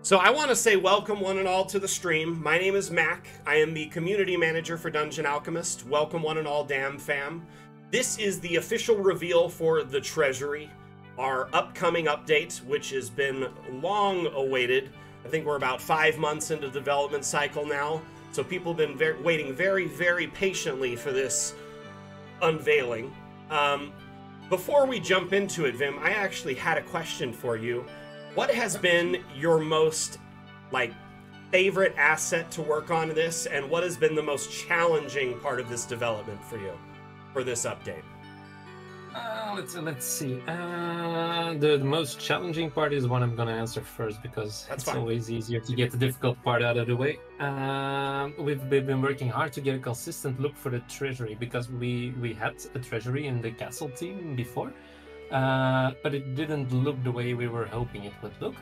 So I want to say welcome one and all to the stream. My name is Mac. I am the community manager for Dungeon Alchemist. Welcome one and all, damn fam. This is the official reveal for the Treasury, our upcoming update, which has been long awaited. I think we're about 5 months into the development cycle now, so people have been waiting very, very patiently for this unveiling. Before we jump into it, Vim, I actually had a question for you. What has been your most, favorite asset to work on this, and what has been the most challenging part of this development for you, for this update? Let's see. The most challenging part is one I'm gonna answer first because it's always easier to get the difficult part out of the way. We've been working hard to get a consistent look for the Treasury because we had a Treasury in the castle team before. But it didn't look the way we were hoping it would look.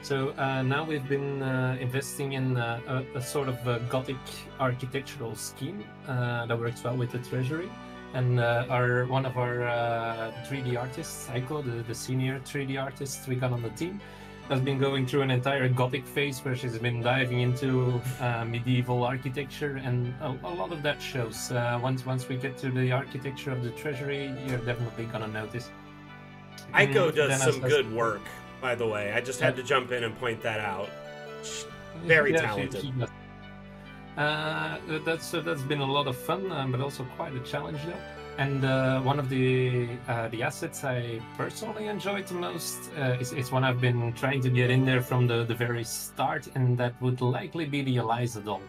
So now we've been investing in a sort of a Gothic architectural scheme that works well with the Treasury. And one of our 3D artists, Aiko, the senior 3D artist we got on the team, has been going through an entire Gothic phase where she's been diving into medieval architecture, and a lot of that shows. Once we get to the architecture of the Treasury, you're definitely gonna notice. Aiko does some good work, by the way. I just had to jump in and point that out. Very talented. That's been a lot of fun, but also quite a challenge though. And one of the assets I personally enjoyed the most is one I've been trying to get in there from the very start, and that would likely be the Eliza doll.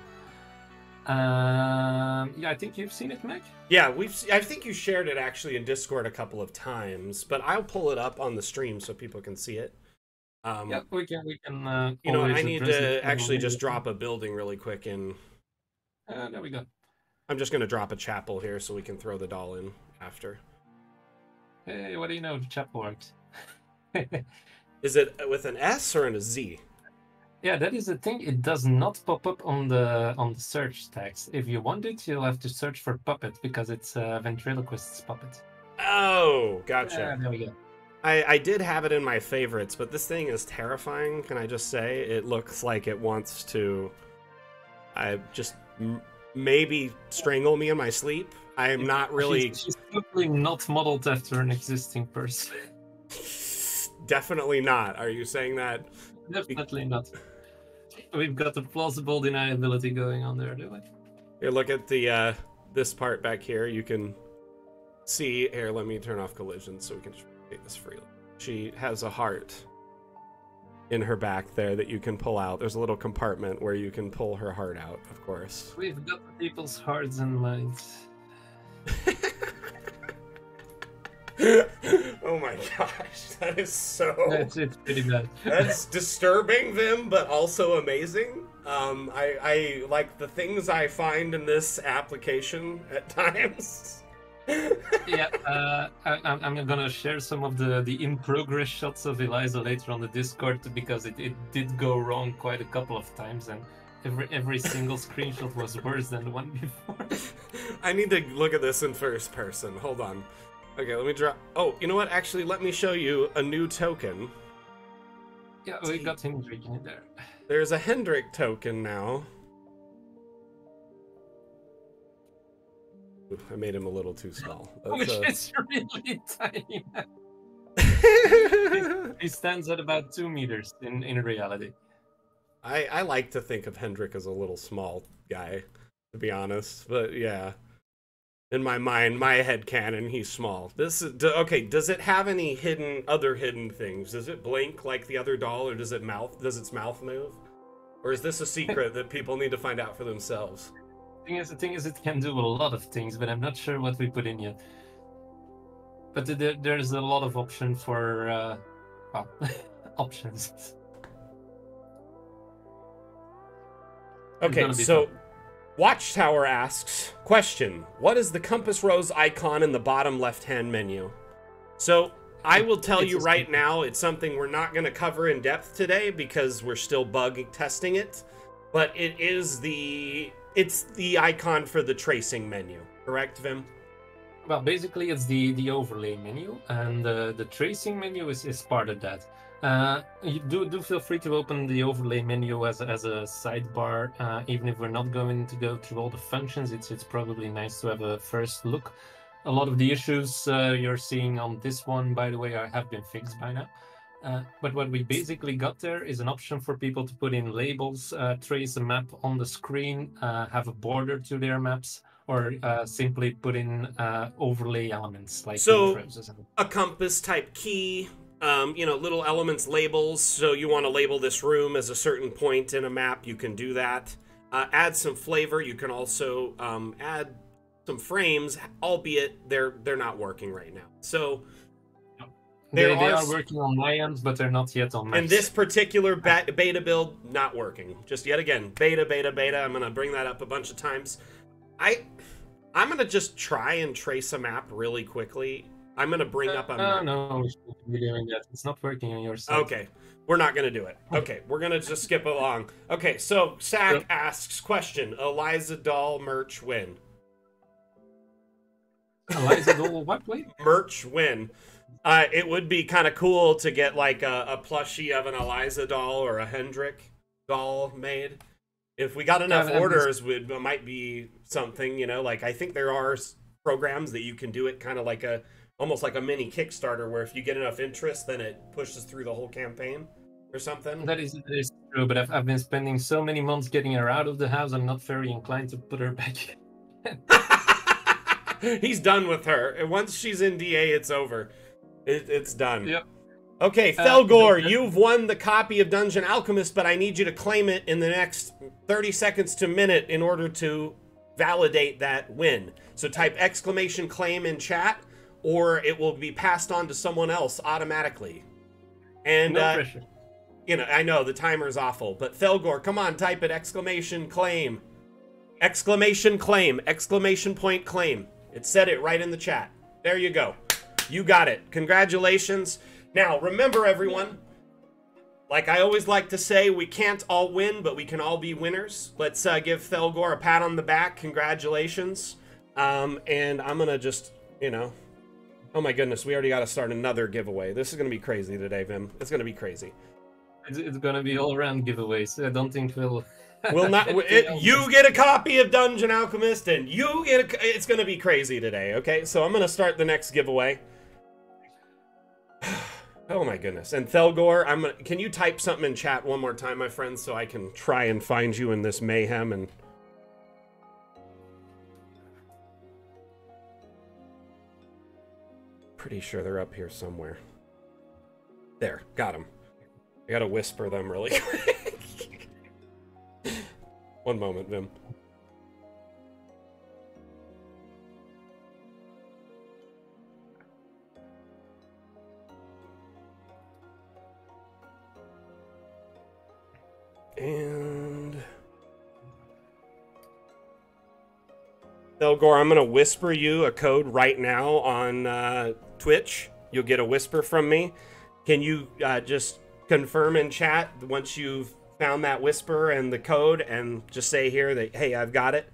Yeah, I think you've seen it, Mac. Yeah, I think you shared it actually in Discord a couple of times, but I'll pull it up on the stream so people can see it. Yeah, we can. You know, I need to actually just drop a building really quick in. There we go. I'm just gonna drop a chapel here so we can throw the doll in after. Hey, what do you know? The chapel works. Is it with an S or a Z? Yeah, that is the thing. It does not pop up on the search tags. If you want it, you'll have to search for puppet because it's ventriloquist's puppet. Oh, gotcha. There we go. I did have it in my favorites, but this thing is terrifying. Can I just say it looks like it wants to? Maybe strangle me in my sleep. I am not really. She's totally not modeled after an existing person. Definitely not. Are you saying that? Definitely not. We've got the plausible deniability going on there, do we? Here, look at the this part back here. You can see. Here, let me turn off collision so we can take this freely. She has a heart in her back there that you can pull out. There's a little compartment where you can pull her heart out, of course. We've got people's hearts and minds. Oh my gosh, that is so... It's pretty bad. That's disturbing, Vim, but also amazing. I like the things I find in this application at times. Yeah, I'm gonna share some of the in-progress shots of Eliza later on the Discord because it did go wrong quite a couple of times, and every single screenshot was worse than the one before. I need to look at this in first person. Hold on. Okay, let me drop... Oh, you know what? Actually, let me show you a new token. Yeah, we got Hendryke in there. There's a Hendryke token now. Ooh, I made him a little too small. Which is really tiny now. He stands at about 2 meters in reality. I like to think of Hendryke as a little small guy, to be honest. But yeah. In my mind, my headcanon, he's small. This is okay. Does it have any other hidden things? Does it blink like the other doll, or does its mouth move? Or is this a secret that people need to find out for themselves? The thing is, it can do a lot of things, but I'm not sure what we put in yet. But there's a lot of option for options. Okay, so. Watchtower asks, question, what is the compass rose icon in the bottom left-hand menu? So, I will tell you right now, it's something we're not going to cover in depth today because we're still bug testing it, but it's the icon for the tracing menu, correct, Vim? Well, basically, it's the overlay menu, and the tracing menu is part of that. You do feel free to open the overlay menu as a sidebar, even if we're not going to go through all the functions. It's probably nice to have a first look. A lot of the issues you're seeing on this one, by the way, have been fixed by now. But what we basically got there is an option for people to put in labels, trace a map on the screen, have a border to their maps, or simply put in overlay elements like intros. A compass type key, little elements, labels. So you want to label this room as a certain point in a map, you can do that. Add some flavor. You can also add some frames, albeit they're not working right now. So they are working on my end, but they're not yet on my And this particular beta build, not working. Just yet again, beta. I'm going to bring that up a bunch of times. I'm going to just try and trace a map really quickly. I'm going to bring up a map. No, we shouldn't be doing that. It's not working on your side. Okay, we're not going to do it. Okay, we're going to just skip along. Okay, so Sack asks, question, Eliza Doll merch win? Eliza Doll what, wait? Merch win. It would be kind of cool to get like a plushie of an Eliza doll or a Hendryke doll made. If we got enough orders, it might be something, like I think there are programs that you can do it kind of like almost like a mini Kickstarter where if you get enough interest, then it pushes through the whole campaign or something. That is true, but I've been spending so many months getting her out of the house, I'm not very inclined to put her back in. He's done with her. And once she's in DA, it's over. It's done. Yep. Okay, Felgor, you've won the copy of Dungeon Alchemist, but I need you to claim it in the next 30 seconds to minute in order to validate that win. So type !claim in chat, or it will be passed on to someone else automatically. And, no pressure. I know, the timer's awful, but Felgor, come on, type it, !claim. !claim, exclamation point claim. It said it right in the chat. There you go. You got it. Congratulations. Now, remember, everyone, like I always like to say, we can't all win, but we can all be winners. Let's give Felgor a pat on the back. Congratulations. And I'm going to just, oh my goodness, we already got to start another giveaway. This is going to be crazy today, Vim. It's going to be crazy. It's going to be all around giveaways. I don't think we'll not. You get a copy of Dungeon Alchemist, and you get it's going to be crazy today, okay? So I'm going to start the next giveaway. Oh my goodness. And Felgor, can you type something in chat one more time, my friends, so I can try and find you in this mayhem? And pretty sure they're up here somewhere. There, got them. I gotta whisper them really quick. One moment, Vim. And Felgor, I'm gonna whisper you a code right now on Twitch. You'll get a whisper from me. Can you just confirm in chat once you've found that whisper and the code, and just say here that, hey, I've got it?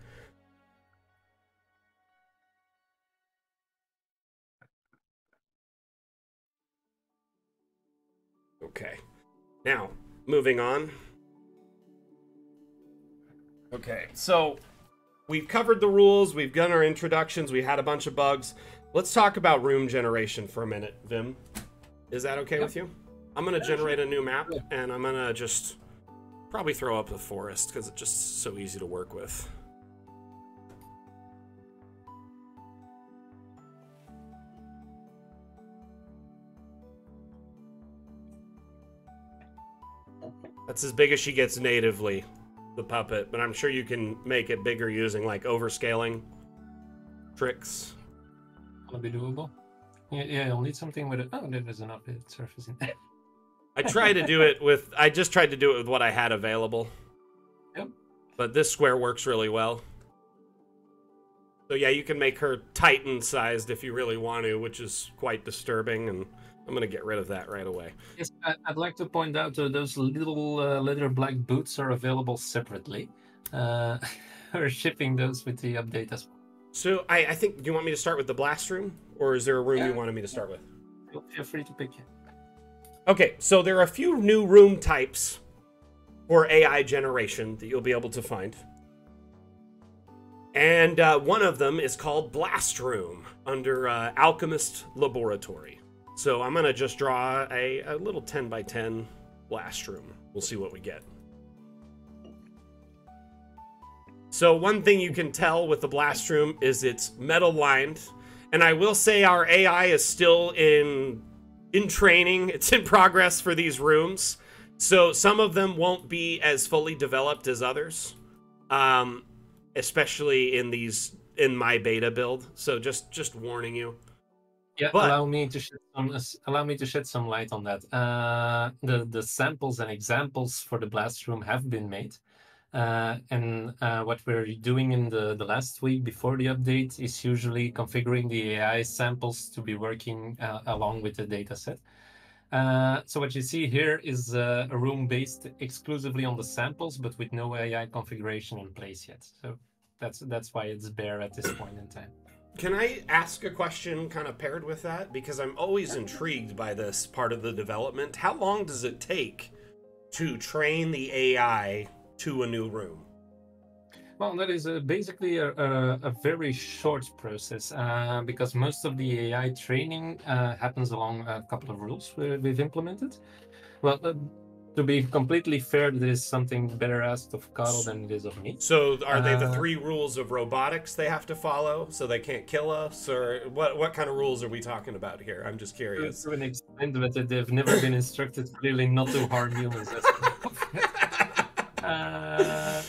Okay. Now, moving on. Okay, so we've covered the rules, we've done our introductions, we had a bunch of bugs. Let's talk about room generation for a minute, Vim. Is that okay with you? I'm going to generate a new map, and I'm going to just probably throw up the forest, because it's just so easy to work with. That's as big as she gets natively, the puppet, but I'm sure you can make it bigger using, like, overscaling tricks. That'll be doable. Yeah, you'll need something with it. Oh, there's enough surface in there. I just tried to do it with what I had available. Yep. But this square works really well. So yeah, you can make her Titan-sized if you really want to, which is quite disturbing, and I'm going to get rid of that right away. Yes, I'd like to point out those little leather black boots are available separately. We're shipping those with the update as well. So I think, do you want me to start with the blast room, or is there a room you wanted me to start with? Feel free to pick it. Okay, so there are a few new room types for AI generation that you'll be able to find. And one of them is called Blast Room under Alchemist Laboratory. So I'm going to just draw a little 10 by 10 blast room. We'll see what we get. So one thing you can tell with the blast room is it's metal lined. And I will say our AI is still in training. It's in progress for these rooms. So some of them won't be as fully developed as others. Especially in my beta build. So just warning you. Yeah, allow me to shed some light on that. The samples and examples for the blast room have been made. And what we're doing in the last week before the update is usually configuring the AI samples to be working along with the dataset. So what you see here is a room based exclusively on the samples, but with no AI configuration in place yet. So that's why it's bare at this point in time. Can I ask a question kind of paired with that? Because I'm always intrigued by this part of the development. How long does it take to train the AI to a new room? Well, that is basically a very short process because most of the AI training happens along a couple of rules we've implemented. Well, to be completely fair, there is something better asked of Carl than it is of me. So are they the 3 rules of robotics they have to follow so they can't kill us? Or what kind of rules are we talking about here? I'm just curious. To an extent, but they've never been instructed clearly not to harm humans.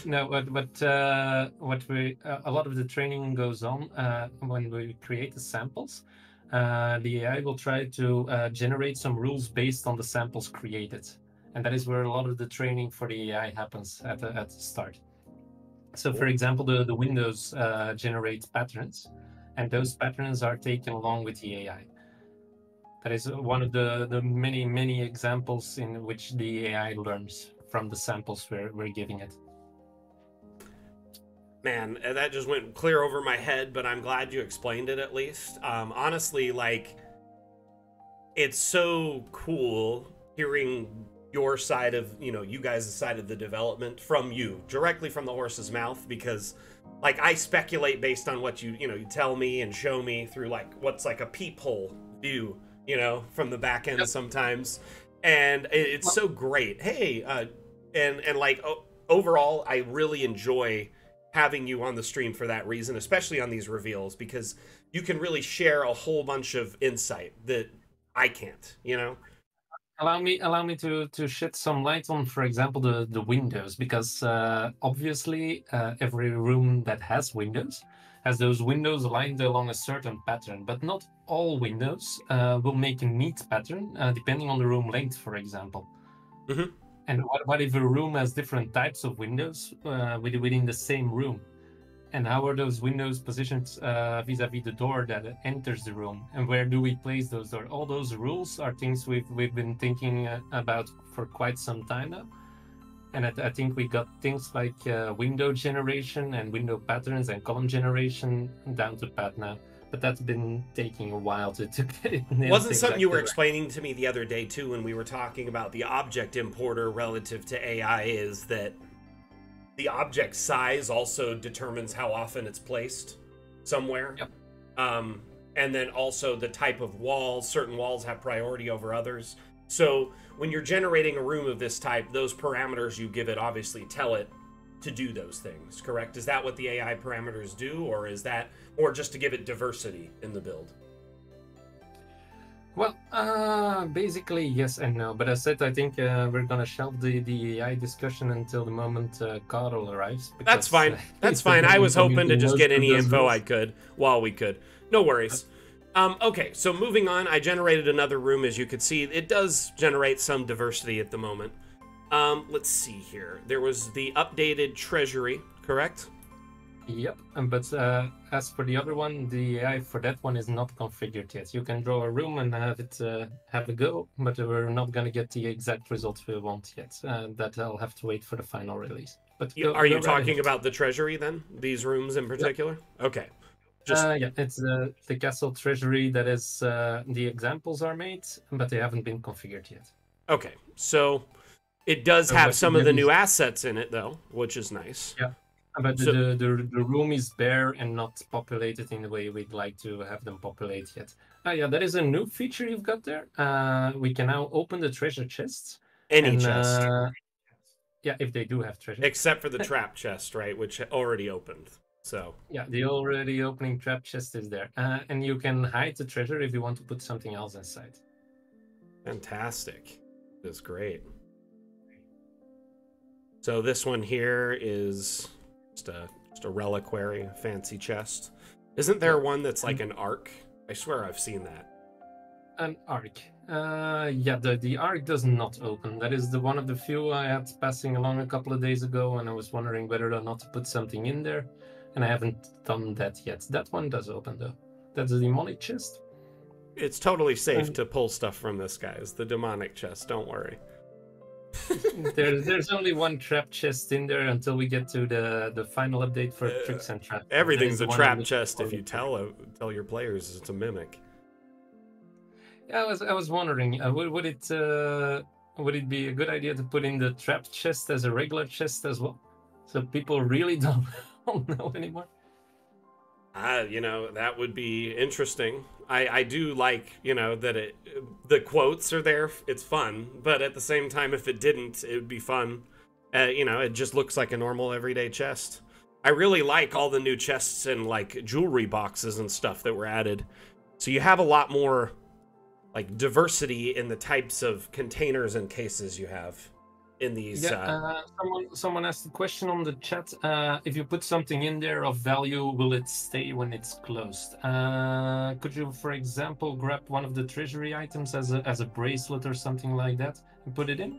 No, what we a lot of the training goes on when we create the samples. The AI will try to generate some rules based on the samples created, and that is where a lot of the training for the AI happens at the start. So, for example, the windows generate patterns, and those patterns are taken along with the AI. That is one of the many examples in which the AI learns from the samples we're giving it. Man, that just went clear over my head, but I'm glad you explained it at least. Honestly, like, it's so cool hearing your side of, you guys' side of the development from you, directly from the horse's mouth, because, like, I speculate based on what you tell me and show me through, like, what's like a peephole view, from the back end sometimes. And it's so great. Hey, and like, overall, I really enjoy having you on the stream for that reason, especially on these reveals, because you can really share a whole bunch of insight that I can't, Allow me to shed some light on, for example, the windows, because obviously every room that has windows has those windows aligned along a certain pattern, but not all windows will make a neat pattern depending on the room length, for example. Mm-hmm. And what if a room has different types of windows within the same room? And how are those windows positioned vis-a-vis the door that enters the room? And where do we place those doors? All those rules are things we've been thinking about for quite some time now. And I think we got things like window generation and window patterns and column generation down to pat now. But that's been taking a while to get it nailed. Wasn't something you were explaining to me the other day, too, when we were talking about the object importer relative to AI, is that the object size also determines how often it's placed somewhere. Yep. And then also the type of walls. Certain walls have priority over others. So when you're generating a room of this type, those parameters you give it obviously tell it to do those things, correct? Is that what the AI parameters do, or is that, or just to give it diversity in the build? Well, basically yes and no. But as said, I think we're gonna shelve the AI discussion until the moment Carl arrives. Because, that's fine. That's fine. I was hoping to just get any info I could while we could. No worries. Okay, so moving on, I generated another room. As you can see, it does generate some diversity at the moment. Let's see here. There was the updated Treasury, correct? Yep, but as for the other one, the AI for that one is not configured yet. You can draw a room and have it have a go, but we're not going to get the exact results we want yet. That I'll have to wait for the final release. But are you talking about the Treasury then? These rooms in particular? Yep. Okay. Just Yeah, it's the castle treasury that is the examples are made, but they haven't been configured yet. okay. So it does have some of the new assets in it, though, which is nice. Yeah, but the room is bare and not populated in the way we'd like to have them populate yet. Yeah, that is a new feature you've got there. We can now open the treasure chests. Any chest. Yeah, if they do have treasure. Except for the trap chest, right, which already opened. So yeah, the already opening trap chest is there. And you can hide the treasure if you want to put something else inside. Fantastic. That's great. So this one here is just a reliquary, a fancy chest. Isn't there one that's like an arc? I swear I've seen that. An arc. Yeah, the arc does not open. That is the one of the few I had passing along a couple of days ago, and I was wondering whether or not to put something in there, and I haven't done that yet. That one does open though. That's the demonic chest. It's totally safe to pull stuff from this, guys. The demonic chest, don't worry. There's only one trap chest in there until we get to the final update for tricks and traps. Everything's a trap chest if you tell your players it's a mimic. Yeah, I was wondering, would it be a good idea to put in the trap chest as a regular chest as well, so people really don't know anymore? You know, that would be interesting. I do like, you know, that the quotes are there. It's fun, but at the same time, if it didn't, it would be fun. You know, it just looks like a normal everyday chest. I really like all the new chests and like jewelry boxes and stuff that were added. So you have a lot more like diversity in the types of containers and cases you have in these. Yeah, someone asked a question on the chat. If you put something in there of value, will it stay when it's closed? Could you, for example, grab one of the treasury items as a bracelet or something like that and put it in?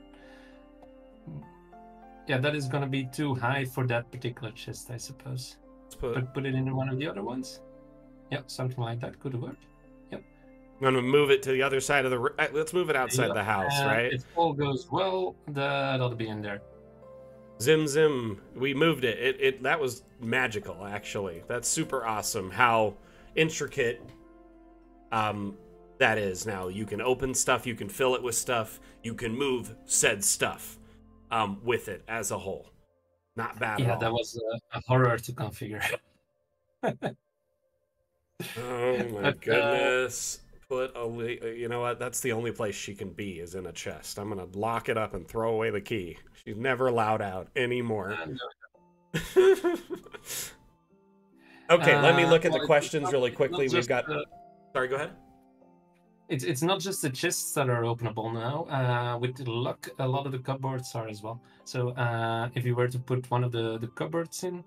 Yeah, that is going to be too high for that particular chest, I suppose. But put it in one of the other ones. Yeah, something like that could work. I'm going to move it to the other side of the... Let's move it outside the house, right? If all goes well, that ought to be in there. Zim zim. We moved it. That was magical, actually. That's super awesome how intricate that is now. You can open stuff, you can fill it with stuff, you can move said stuff with it as a whole. Not bad at all. Yeah, that was a horror to configure. Oh my goodness. You know what? That's the only place she can be is in a chest. I'm gonna lock it up and throw away the key. She's never allowed out anymore. Okay, let me look at the questions really quickly. We've got... Sorry, go ahead. It's not just the chests that are openable now. With luck, a lot of the cupboards are as well. So if you were to put one of the cupboards in,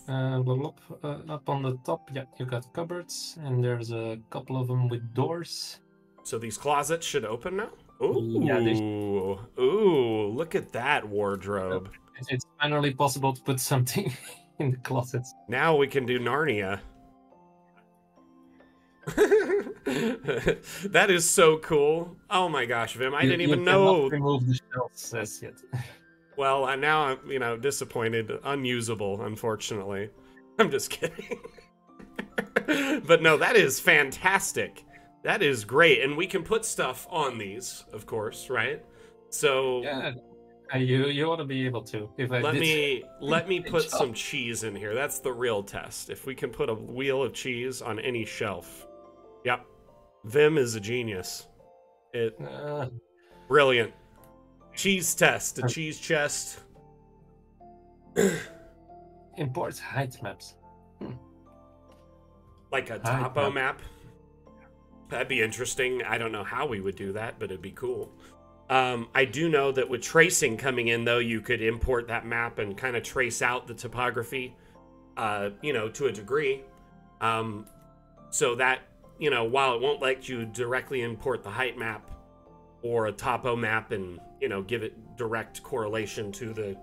up on the top, yeah, you got cupboards, and there's a couple of them with doors. So these closets should open now? Ooh, yeah, ooh, look at that wardrobe. It's finally possible to put something in the closets. Now we can do Narnia. That is so cool. Oh my gosh, Vim, I didn't even know. Remove the shelves as yet. Well, now I'm, you know, disappointed. Unusable, unfortunately. I'm just kidding. But no, that is fantastic. That is great. And we can put stuff on these, of course, right? So yeah, you ought to be able to. Let me put some cheese in here. That's the real test. If we can put a wheel of cheese on any shelf. Yep. Vim is a genius. Brilliant. Cheese test, a cheese chest. Import height maps. Like a topo map. That'd be interesting. I don't know how we would do that, but it'd be cool. I do know that with tracing coming in, though, you could import that map and kind of trace out the topography, you know, to a degree. So that, you know, while it won't let you directly import the height map or a topo map and, you know, give it direct correlation to the,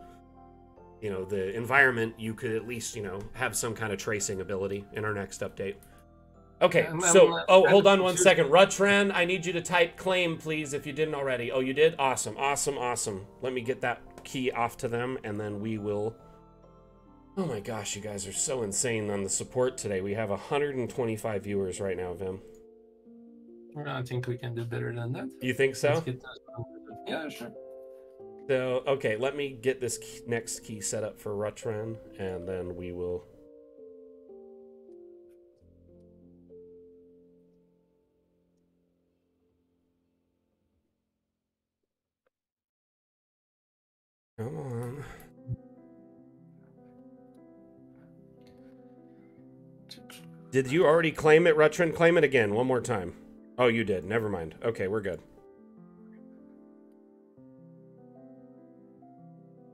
you know, the environment, you could at least, you know, have some kind of tracing ability in our next update. Okay, so, hold on one second. Rutran, I need you to type claim, please, if you didn't already. Oh, you did? Awesome, awesome, awesome. Let me get that key off to them, and then we will Oh my gosh, you guys are so insane on the support today. We have 125 viewers right now, Vim. I think we can do better than that. You think so? Let's get yeah, sure. So, okay, let me get this next key set up for Rutran, and then we will... Come on. Did you already claim it, Rutran? Claim it again, one more time. Oh, you did. Never mind. Okay, we're good.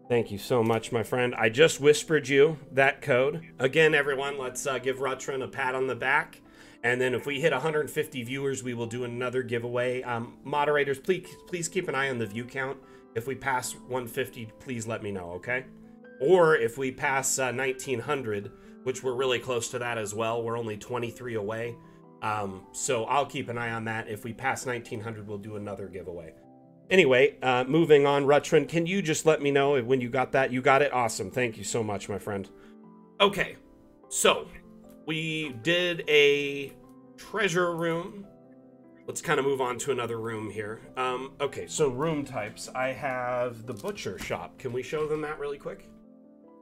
Thank you so much, my friend. I just whispered you that code. Again, everyone, let's give Rutran a pat on the back. And then if we hit 150 viewers, we will do another giveaway. Moderators, please keep an eye on the view count. If we pass 150, please let me know, okay? Or if we pass 1900, which we're really close to that as well. We're only 23 away. So I'll keep an eye on that. If we pass 1900, we'll do another giveaway. Anyway, moving on, Rutran, can you just let me know when you got that? You got it? Awesome. Thank you so much, my friend. Okay, so we did a treasure room. Let's kind of move on to another room here. Okay, so room types. I have the butcher shop. Can we show them that really quick?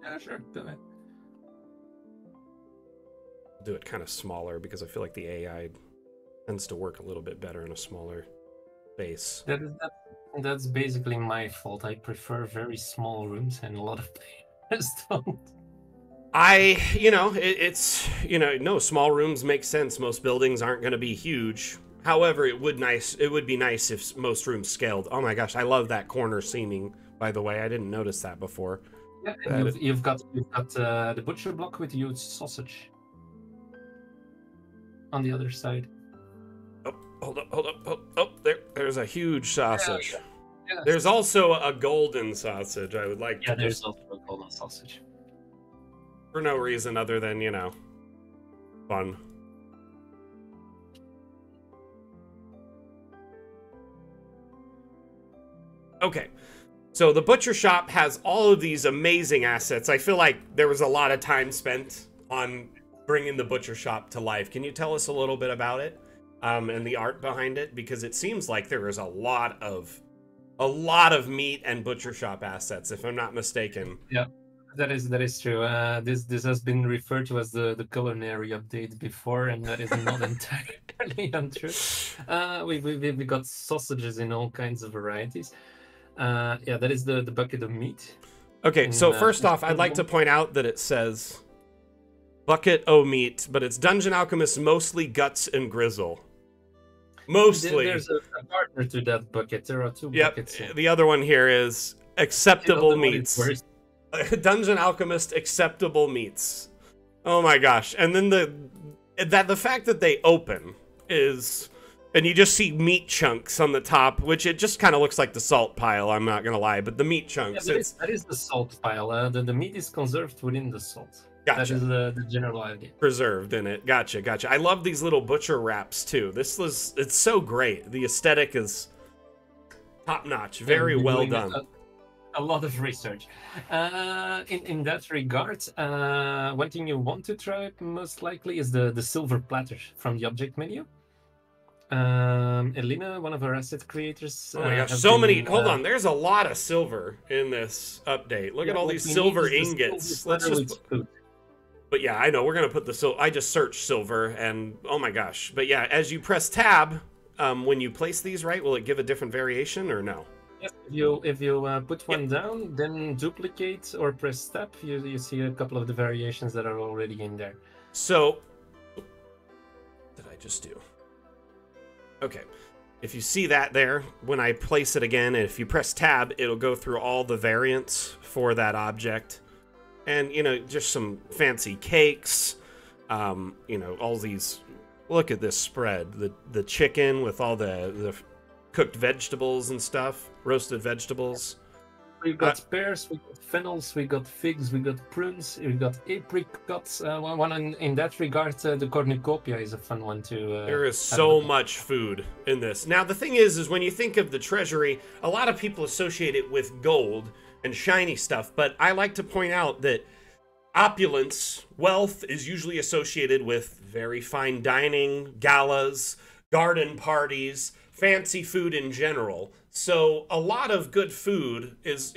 Yeah, sure. Do it. Do it kind of smaller because I feel like the AI tends to work a little bit better in a smaller space. That's basically my fault. I prefer very small rooms, and a lot of players don't. No, small rooms make sense. Most buildings aren't going to be huge. However, it would be nice if most rooms scaled. Oh my gosh, I love that corner seaming, by the way. I didn't notice that before. Yeah, and you've got the butcher block with huge sausage on the other side. Hold up. Oh, there's a huge sausage. Yeah. There's also a golden sausage. I would like to. Yeah, there's also a golden sausage. For no reason other than, fun. Okay. So the butcher shop has all of these amazing assets. I feel like there was a lot of time spent on bringing the butcher shop to life. Can you tell us a little bit about it? And the art behind it, because it seems like there is a lot of meat and butcher shop assets, if I'm not mistaken. Yeah, that is true. This has been referred to as the culinary update before, and that is not entirely untrue. We got sausages in all kinds of varieties. Yeah, that is the bucket of meat. Okay, so first off, I'd like to point out that it says bucket o' meat, but it's Dungeon Alchemist mostly guts and grizzle. Mostly. There's a partner to that bucket. There are two buckets. The other one here is acceptable meats. Dungeon Alchemist acceptable meats. Oh my gosh. And then the fact that they open is, and you just see meat chunks on the top, which it just kind of looks like the salt pile, I'm not gonna lie, but the meat chunks. Yeah, that is the salt pile. The meat is conserved within the salt. Gotcha. That is the general idea. Preserved in it. Gotcha. I love these little butcher wraps too. It's so great. The aesthetic is top notch. Very well done. A lot of research. In that regard, one thing you want to try most likely is the silver platter from the object menu. Elena, one of our asset creators. Oh my gosh, so many. Hold on, there's a lot of silver in this update. Look at all these silver ingots. Let's just. But yeah, I know we're gonna put the silver. I just searched silver, and oh my gosh. But yeah, as you press tab, when you place these, right, will it give a different variation or no? Yes, if you put one down, then duplicate or press tab, you see a couple of the variations that are already in there. So, what did I just do? Okay, if you see that there, when I place it again, if you press tab, it'll go through all the variants for that object. And, just some fancy cakes, all these, look at this spread, the chicken with all the cooked vegetables and stuff, roasted vegetables. We got pears, we got fennels, we got figs, we got prunes, we got apricots. One in that regard, the cornucopia is a fun one too. There is so much food in this. Now, the thing is when you think of the treasury, a lot of people associate it with gold and shiny stuff, but I like to point out that opulence, wealth is usually associated with very fine dining, galas, garden parties, fancy food in general. So a lot of good food is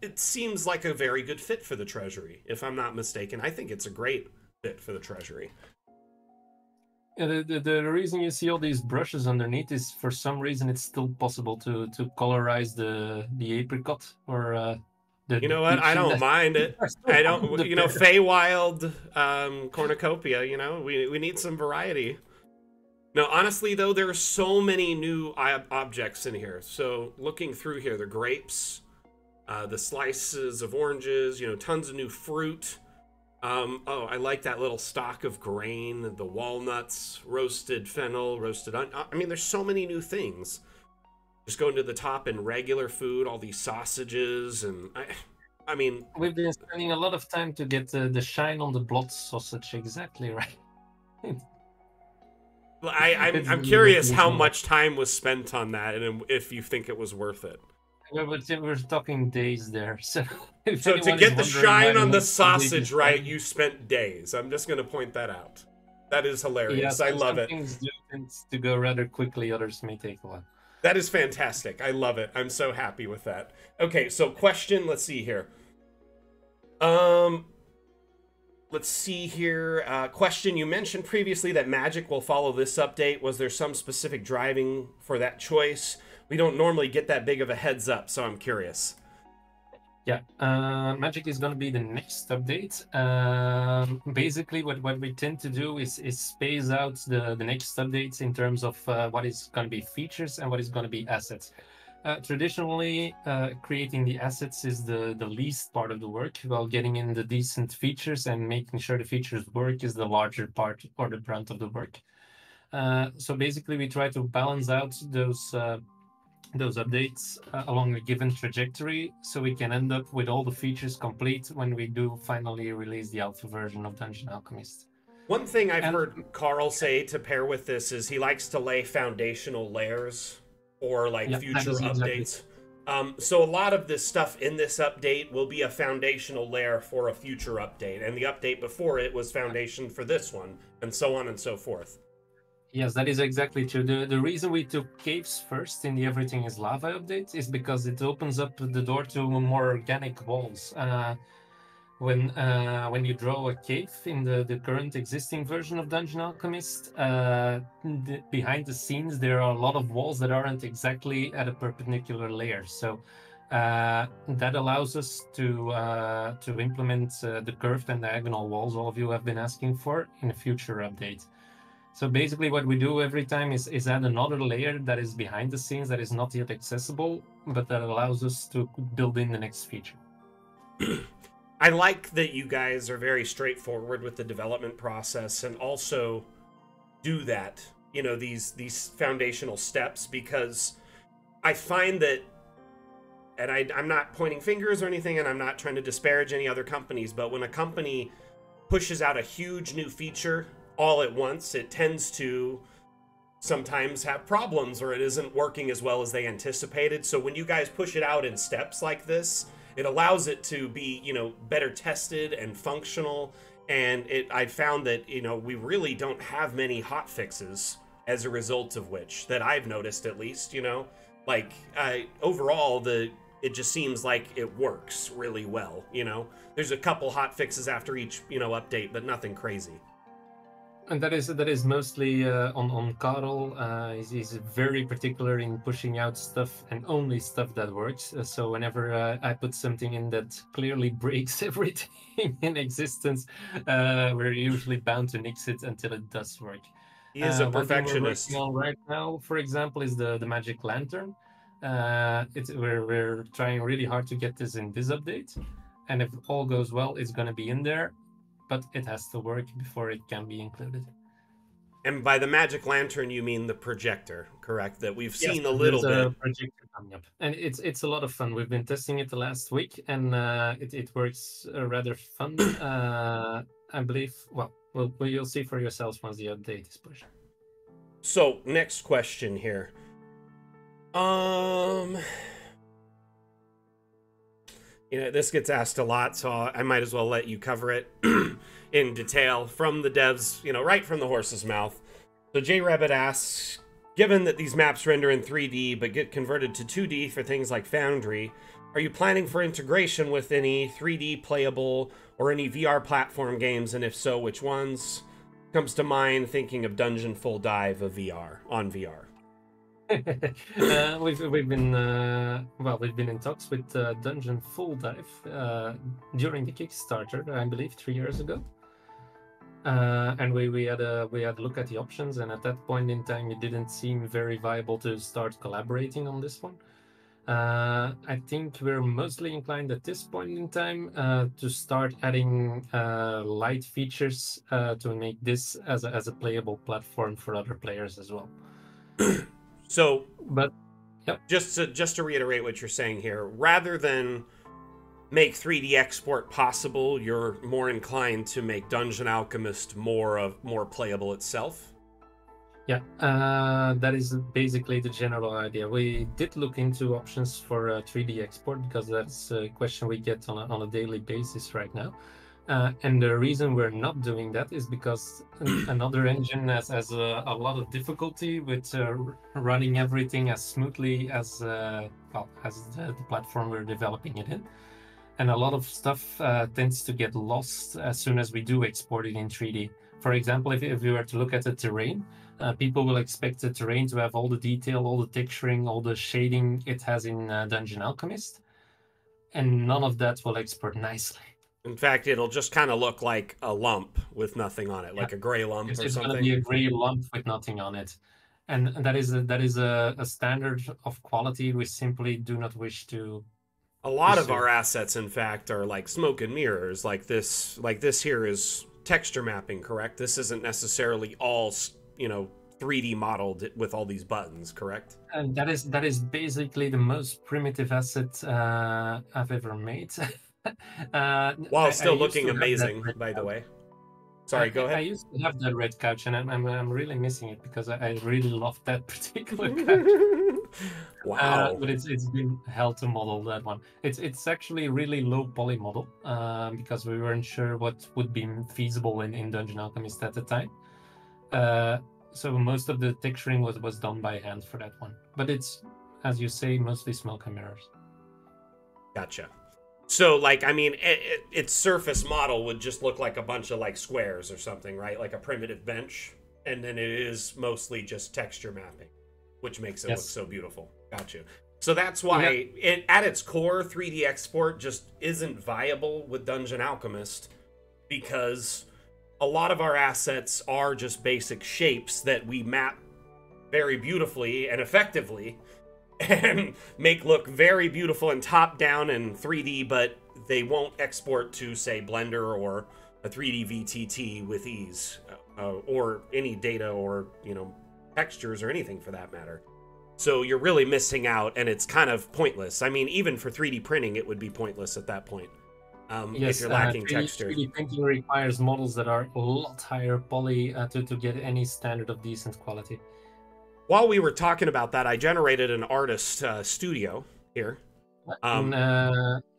it seems like a very good fit for the Treasury, if I'm not mistaken. I think it's a great fit for the Treasury. Yeah, the reason you see all these brushes underneath is for some reason it's still possible to colorize the apricot or you know what? I don't mind it. I don't. You know, Feywild cornucopia. You know, we need some variety. No, honestly though, there are so many new objects in here. So looking through here, the grapes, the slices of oranges. You know, tons of new fruit. Oh, I like that little stalk of grain, the walnuts, roasted fennel, roasted onion. I mean, there's so many new things. Just going to the top in regular food, all these sausages, and I mean... We've been spending a lot of time to get the shine on the blood sausage exactly right. I'm curious how much time was spent on that, and if you think it was worth it. We're talking days there, so to get the shine on the sausage right, you spent days. I'm just going to point that out. That is hilarious. Yeah, I love it. Things do tend to go rather quickly, others may take a while. That is fantastic. I love it. I'm so happy with that. Okay, so question, let's see here. Let's see here. Question, you mentioned previously that magic will follow this update. Was there some specific driving for that choice? We don't normally get that big of a heads up, so I'm curious. Yeah, magic is going to be the next update. Basically, what we tend to do is space out the next updates in terms of what is going to be features and what is going to be assets. Traditionally, creating the assets is the least part of the work, while getting in the decent features and making sure the features work is the larger part or the brunt of the work. So basically, we try to balance out those updates along a given trajectory, so we can end up with all the features complete when we do finally release the alpha version of Dungeon Alchemist. One thing I've heard Carl say to pair with this is he likes to lay foundational layers or like future updates. So a lot of this stuff in this update will be a foundational layer for a future update, and the update before it was foundation for this one, and so on and so forth. Yes, that is exactly true. The reason we took caves first in the Everything is Lava update is because it opens up the door to more organic walls. When you draw a cave in the current existing version of Dungeon Alchemist, behind the scenes there are a lot of walls that aren't exactly at a perpendicular layer. So that allows us to implement the curved and diagonal walls all of you have been asking for in a future update. So basically what we do every time is add another layer that is behind the scenes that is not yet accessible, but that allows us to build in the next feature. I like that you guys are very straightforward with the development process and also do that, you know, these foundational steps, because I find that, and I'm not pointing fingers or anything, and I'm not trying to disparage any other companies, but when a company pushes out a huge new feature all at once, it tends to sometimes have problems, or it isn't working as well as they anticipated. So when you guys push it out in steps like this, it allows it to be, you know, better tested and functional. And I found that, you know, we really don't have many hot fixes as a result of which, that I've noticed at least, you know, like overall it just seems like it works really well. You know, there's a couple hot fixes after each, you know, update, but nothing crazy. And that is mostly on Karel. He's very particular in pushing out stuff and only stuff that works. So whenever I put something in that clearly breaks everything in existence, we're usually bound to nix it until it does work. He is a perfectionist. What we're working on right now, for example, is the magic lantern. We're trying really hard to get this in this update, and if all goes well, it's going to be in there. But it has to work before it can be included. And by the magic lantern, you mean the projector, correct? That we've seen a little bit. Projector coming up, and it's a lot of fun. We've been testing it the last week, and it works rather fun. I believe. Well, you'll see for yourselves once the update is pushed. So next question here. You know, this gets asked a lot, so I might as well let you cover it in detail from the devs, you know, right from the horse's mouth. So J Rabbit asks, given that these maps render in 3D but get converted to 2D for things like Foundry, are you planning for integration with any 3D playable or any VR platform games, and if so, which ones? Comes to mind thinking of Dungeon Full Dive of VR on VR. We've been we've been in talks with Dungeon Full Dive during the Kickstarter, I believe 3 years ago, and we had a look at the options, and at that point in time, it didn't seem very viable to start collaborating on this one. I think we're mostly inclined at this point in time to start adding light features to make this as a playable platform for other players as well. So, but yep. just to reiterate what you're saying here, rather than make 3D export possible, you're more inclined to make Dungeon Alchemist more playable itself. Yeah, that is basically the general idea. We did look into options for 3D export because that's a question we get on a daily basis right now. And the reason we're not doing that is because another engine has a lot of difficulty with running everything as smoothly as the platform we're developing it in. And a lot of stuff tends to get lost as soon as we do export it in 3D. For example, if we were to look at the terrain, people will expect the terrain to have all the detail, all the texturing, all the shading it has in Dungeon Alchemist. And none of that will export nicely. In fact, it'll just kind of look like a lump with nothing on it, like a gray lump or something. It's going to be a gray lump with nothing on it. And that is a standard of quality we simply do not wish to. A lot of our assets, in fact, are like smoke and mirrors. Like this here is texture mapping, correct? This isn't necessarily all, 3D modeled with all these buttons, correct? And that is basically the most primitive asset I've ever made. While still looking amazing, by the way. Sorry, go ahead. I used to have that red couch, and I'm really missing it because I really love that particular couch. Wow! But it's been hell to model that one. It's actually a really low poly model because we weren't sure what would be feasible in Dungeon Alchemist at the time. So most of the texturing was done by hand for that one. But it's, as you say, mostly smoke and mirrors. Gotcha. So, its surface model would just look like a bunch of, squares or something, right? Like a primitive bench. And then it is mostly just texture mapping, which makes it look so beautiful. Got you. So that's why, at its core, 3D export just isn't viable with Dungeon Alchemist, because a lot of our assets are just basic shapes that we map very beautifully and effectively and make look very beautiful and top-down in 3D, but they won't export to, say, Blender or a 3D VTT with ease, or any data or, textures or anything for that matter. So you're really missing out, and it's kind of pointless. I mean, even for 3D printing, it would be pointless at that point, if you're lacking texture. 3D printing requires models that are a lot higher poly to get any standard of decent quality. While we were talking about that, I generated an artist studio here.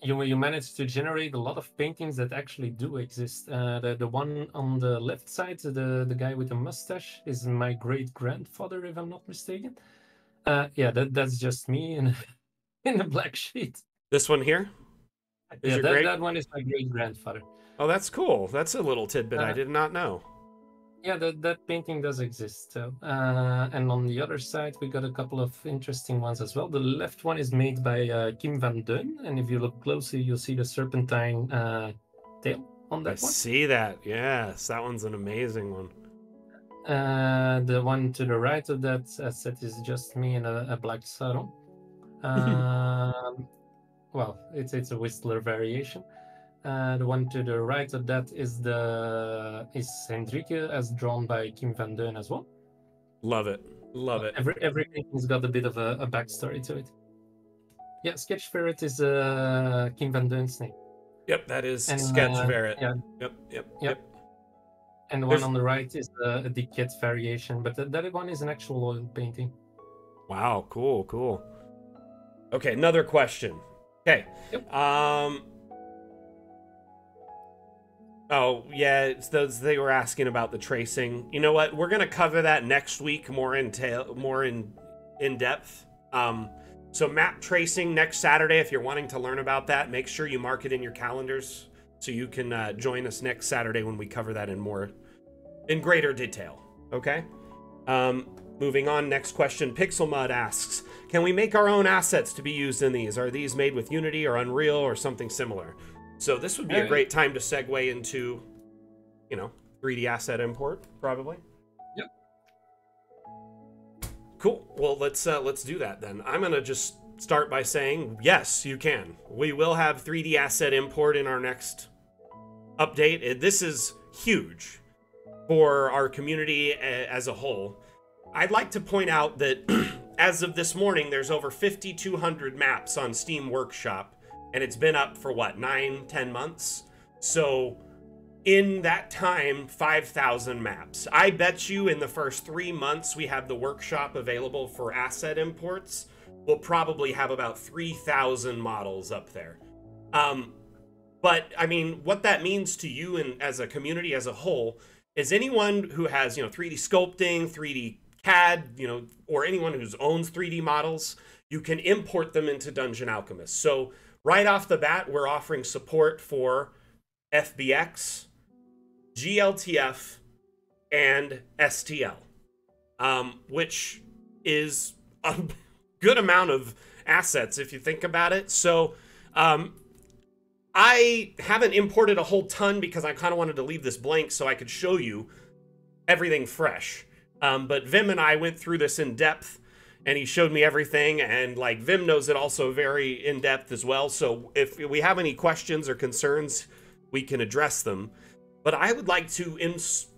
You managed to generate a lot of paintings that actually do exist. The one on the left side, the guy with the mustache, is my great-grandfather, if I'm not mistaken. That's just me in a black sheet. This one here? That one is my great-grandfather. Oh, that's cool. That's a little tidbit I did not know. Yeah, that painting does exist. So, and on the other side, we got a couple of interesting ones as well. The left one is made by Kim van Deun, and if you look closely, you'll see the serpentine tail on that one. I see that. Yes, that one's an amazing one. The one to the right of that set is just me in a black sarong. Well, it's a Whistler variation. The one to the right of that is Hendryke, as drawn by Kim van Deun as well. Love it. Love it. Every painting's got a bit of a backstory to it. Yeah, Sketch Ferret is Kim van Deun's name. Yep, that is Sketch Ferret. Yeah. Yep. And the one on the right is a Diket variation, but that one is an actual oil painting. Wow, cool. Okay, another question. Okay. Yep. Oh, yeah, it's those they were asking about the tracing. You know what? We're going to cover that next week more in depth. So map tracing next Saturday, if you're wanting to learn about that, make sure you mark it in your calendars so you can join us next Saturday when we cover that in greater detail. Okay? Moving on, next question. Pixelmud asks, can we make our own assets to be used in these? Are these made with Unity or Unreal or something similar? So this would be a great time to segue into, 3D asset import, probably. Yep. Cool. Well, let's do that then. I'm gonna just start by saying, yes, you can. We will have 3D asset import in our next update. This is huge for our community as a whole. I'd like to point out that as of this morning, there's over 5,200 maps on Steam Workshop. And it's been up for what, 9-10 months? So in that time, 5,000 maps. I bet you in the first 3 months we have the workshop available for asset imports, we'll probably have about 3,000 models up there. But I mean, what that means to you and as a community as a whole is anyone who has, 3D sculpting, 3D CAD, or anyone who owns 3D models, you can import them into Dungeon Alchemist. So right off the bat, we're offering support for FBX, GLTF, and STL, which is a good amount of assets if you think about it. So I haven't imported a whole ton because I kind of wanted to leave this blank so I could show you everything fresh. But Vim and I went through this in depth, and he showed me everything, and like Vim knows it also very in depth as well. So if we have any questions or concerns, we can address them. But I would like to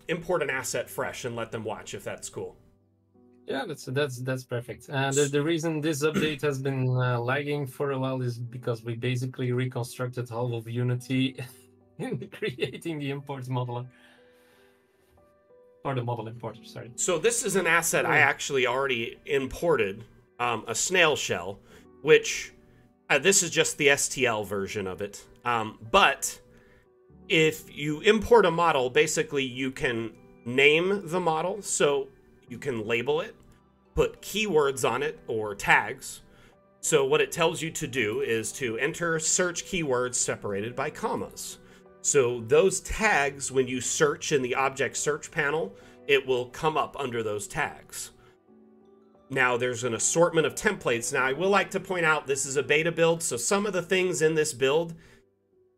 import an asset fresh and let them watch if that's cool. Yeah, that's perfect. The reason this update has been lagging for a while is because we basically reconstructed all of Unity in creating the import modeler. Or the model importer, sorry. So this is an asset I actually already imported, a snail shell, which this is just the STL version of it. But if you import a model, basically you can name the model, so you can label it, put keywords on it or tags. So what it tells you to do is to enter search keywords separated by commas. So those tags, when you search in the object search panel, it will come up under those tags. Now there's an assortment of templates. Now I will like to point out this is a beta build, so some of the things in this build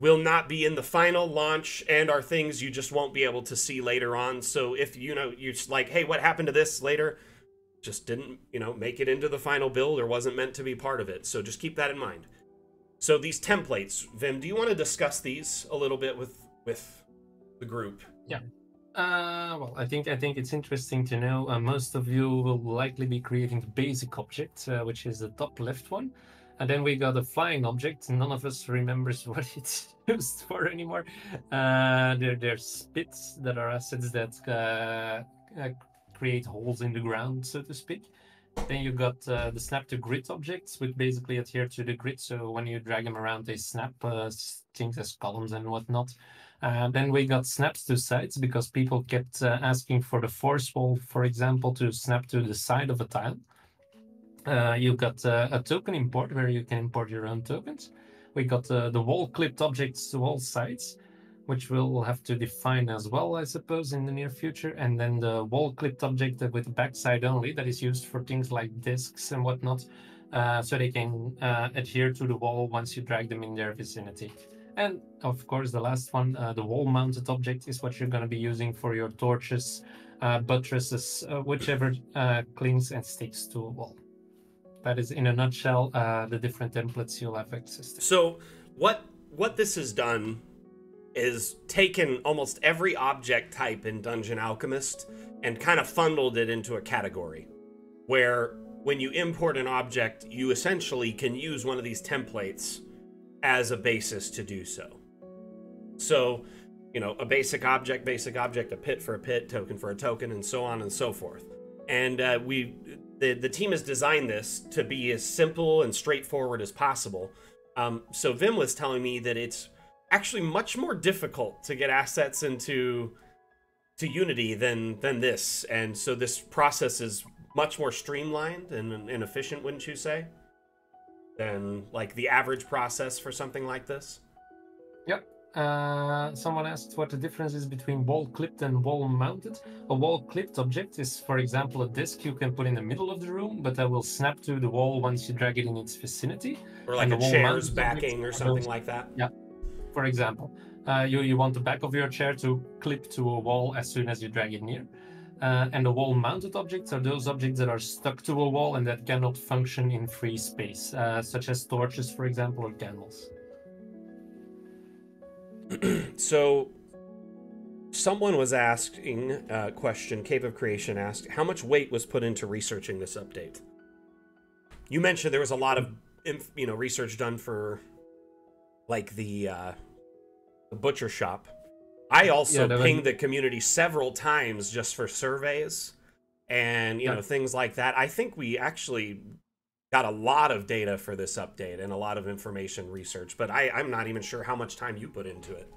will not be in the final launch and are things you just won't be able to see later on. So if you're just like, hey, what happened to this later? Just didn't, make it into the final build or wasn't meant to be part of it. So just keep that in mind. So these templates, Vim, do you want to discuss these a little bit with the group? Yeah. Well, I think it's interesting to know. Most of you will likely be creating the basic object, which is the top left one, and then we got a flying object. None of us remembers what it's used for anymore. There's spits that are assets that create holes in the ground, so to speak. Then you got the snap to grid objects, which basically adhere to the grid. So when you drag them around, they snap things as columns and whatnot. Then we got snaps to sides because people kept asking for the force wall, for example, to snap to the side of a tile. You got a token import where you can import your own tokens. We got the wall clipped objects to all sides, which we'll have to define as well, I suppose, in the near future. And then the wall clipped object with backside only that is used for things like discs and whatnot, so they can adhere to the wall once you drag them in their vicinity. And of course, the last one, the wall mounted object, is what you're going to be using for your torches, buttresses, whichever clings and sticks to a wall. That is, in a nutshell, the different templates you'll have access to. So what this has done is taken almost every object type in Dungeon Alchemist and kind of funneled it into a category where when you import an object, you essentially can use one of these templates as a basis to do so. So, a basic object, a pit for a pit, token for a token, and so on and so forth. And the team has designed this to be as simple and straightforward as possible. So Vim was telling me that it's actually much more difficult to get assets into Unity than this, and so this process is much more streamlined and efficient, wouldn't you say, than like the average process for something like this? Yep. Someone asked what the difference is between wall clipped and wall mounted. A wall clipped object is, for example, a disc you can put in the middle of the room, but that will snap to the wall once you drag it in its vicinity. Or like a chair's backing or something like that. Yeah. For example, you want the back of your chair to clip to a wall as soon as you drag it near. And the wall-mounted objects are those objects that are stuck to a wall and that cannot function in free space, such as torches, for example, or candles. So, someone was asking a question, Cave of Creation asked, how much weight was put into researching this update? You mentioned there was a lot of research done for, like, the butcher shop. I also pinged the community several times just for surveys and, you know, things like that. I think we actually got a lot of data for this update and a lot of information research, but I'm not even sure how much time you put into it.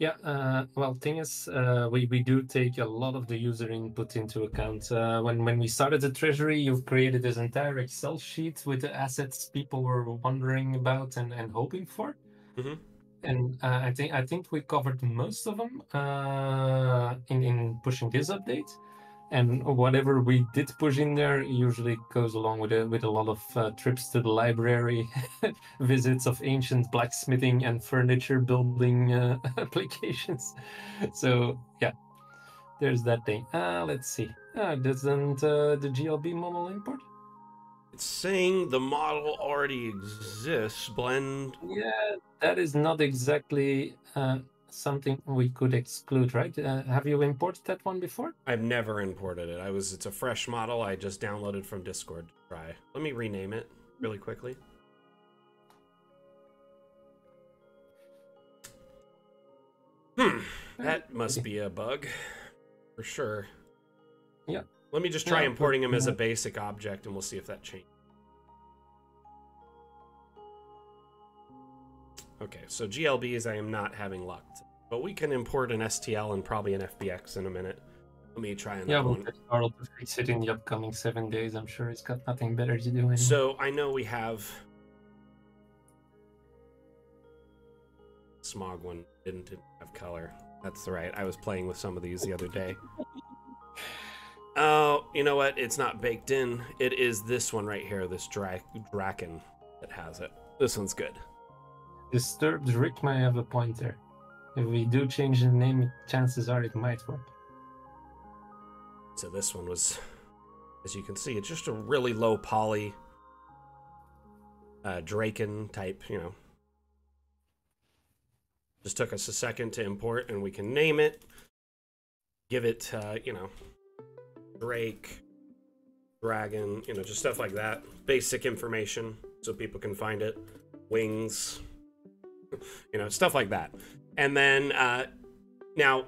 Yeah, well, thing is, we do take a lot of the user input into account. When we started the Treasury, you've created this entire Excel sheet with the assets people were wondering about and hoping for. Mm-hmm. And I think we covered most of them in pushing this update. And whatever we did push in there usually goes along with a lot of trips to the library, visits of ancient blacksmithing and furniture building applications. So yeah, there's that thing. Let's see. Doesn't the GLB model import? It's saying the model already exists. Blend. Yeah, that is not exactly something we could exclude, right? Have you imported that one before? I've never imported it. It's a fresh model I just downloaded from Discord to try. Let me rename it really quickly. That must be a bug for sure. Yeah. Let me just try importing him as a basic object and we'll see if that changes. Okay, so GLBs I am not having luck. But we can import an STL and probably an FBX in a minute. Let me try another one. Get Carl to fix it in the upcoming 7 days. I'm sure he's got nothing better to do anymore. So I know we have... Smog one didn't have color. That's right, I was playing with some of these the other day. Oh, you know what? It's not baked in. It is this one right here, this Draken that has it. This one's good. Disturbed Rick might have a point there. If we do change the name, chances are it might work. So this one was, as you can see, it's just a really low poly Draken type, you know. Just took us a second to import and we can name it. Give it, you know, Drake, Dragon, you know, just stuff like that. Basic information so people can find it. Wings, you know, stuff like that. And then, now,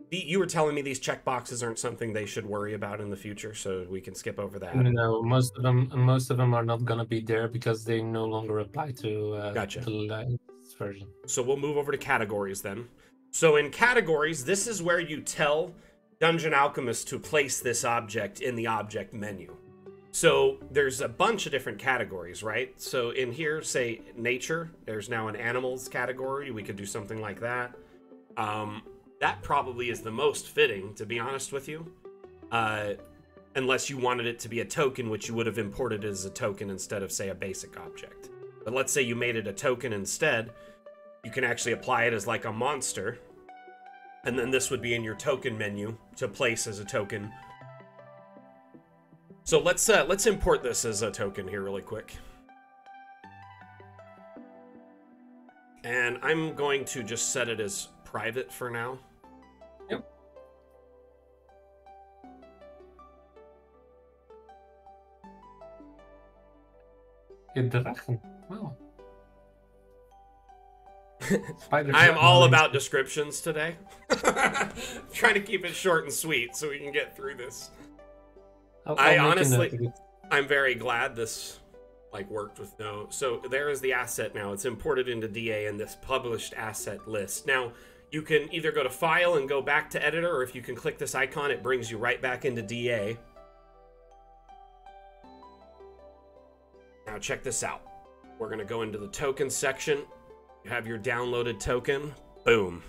you were telling me these checkboxes aren't something they should worry about in the future, so we can skip over that. No, most of them are not gonna be there because they no longer apply to Gotcha. the latest version. So we'll move over to categories then. So in categories, this is where you tell Dungeon Alchemist to place this object in the object menu. So there's a bunch of different categories, right? So in here, say nature, there's now an animals category. We could do something like that. That probably is the most fitting, to be honest with you. Unless you wanted it to be a token, which you would have imported as a token instead of, say, a basic object. But let's say you made it a token instead. You can actually apply it as like a monster. And then this would be in your token menu to place as a token. So let's import this as a token here really quick. And I'm going to just set it as private for now. Yep. Drachen. Wow. I am all about descriptions today. Trying to keep it short and sweet so we can get through this. I'm very glad this like worked with no. So there is the asset now. It's imported into DA in this published asset list. Now, you can either go to File and go back to Editor, or if you can click this icon, it brings you right back into DA. Now check this out. We're going to go into the token section. You have your downloaded token. Boom.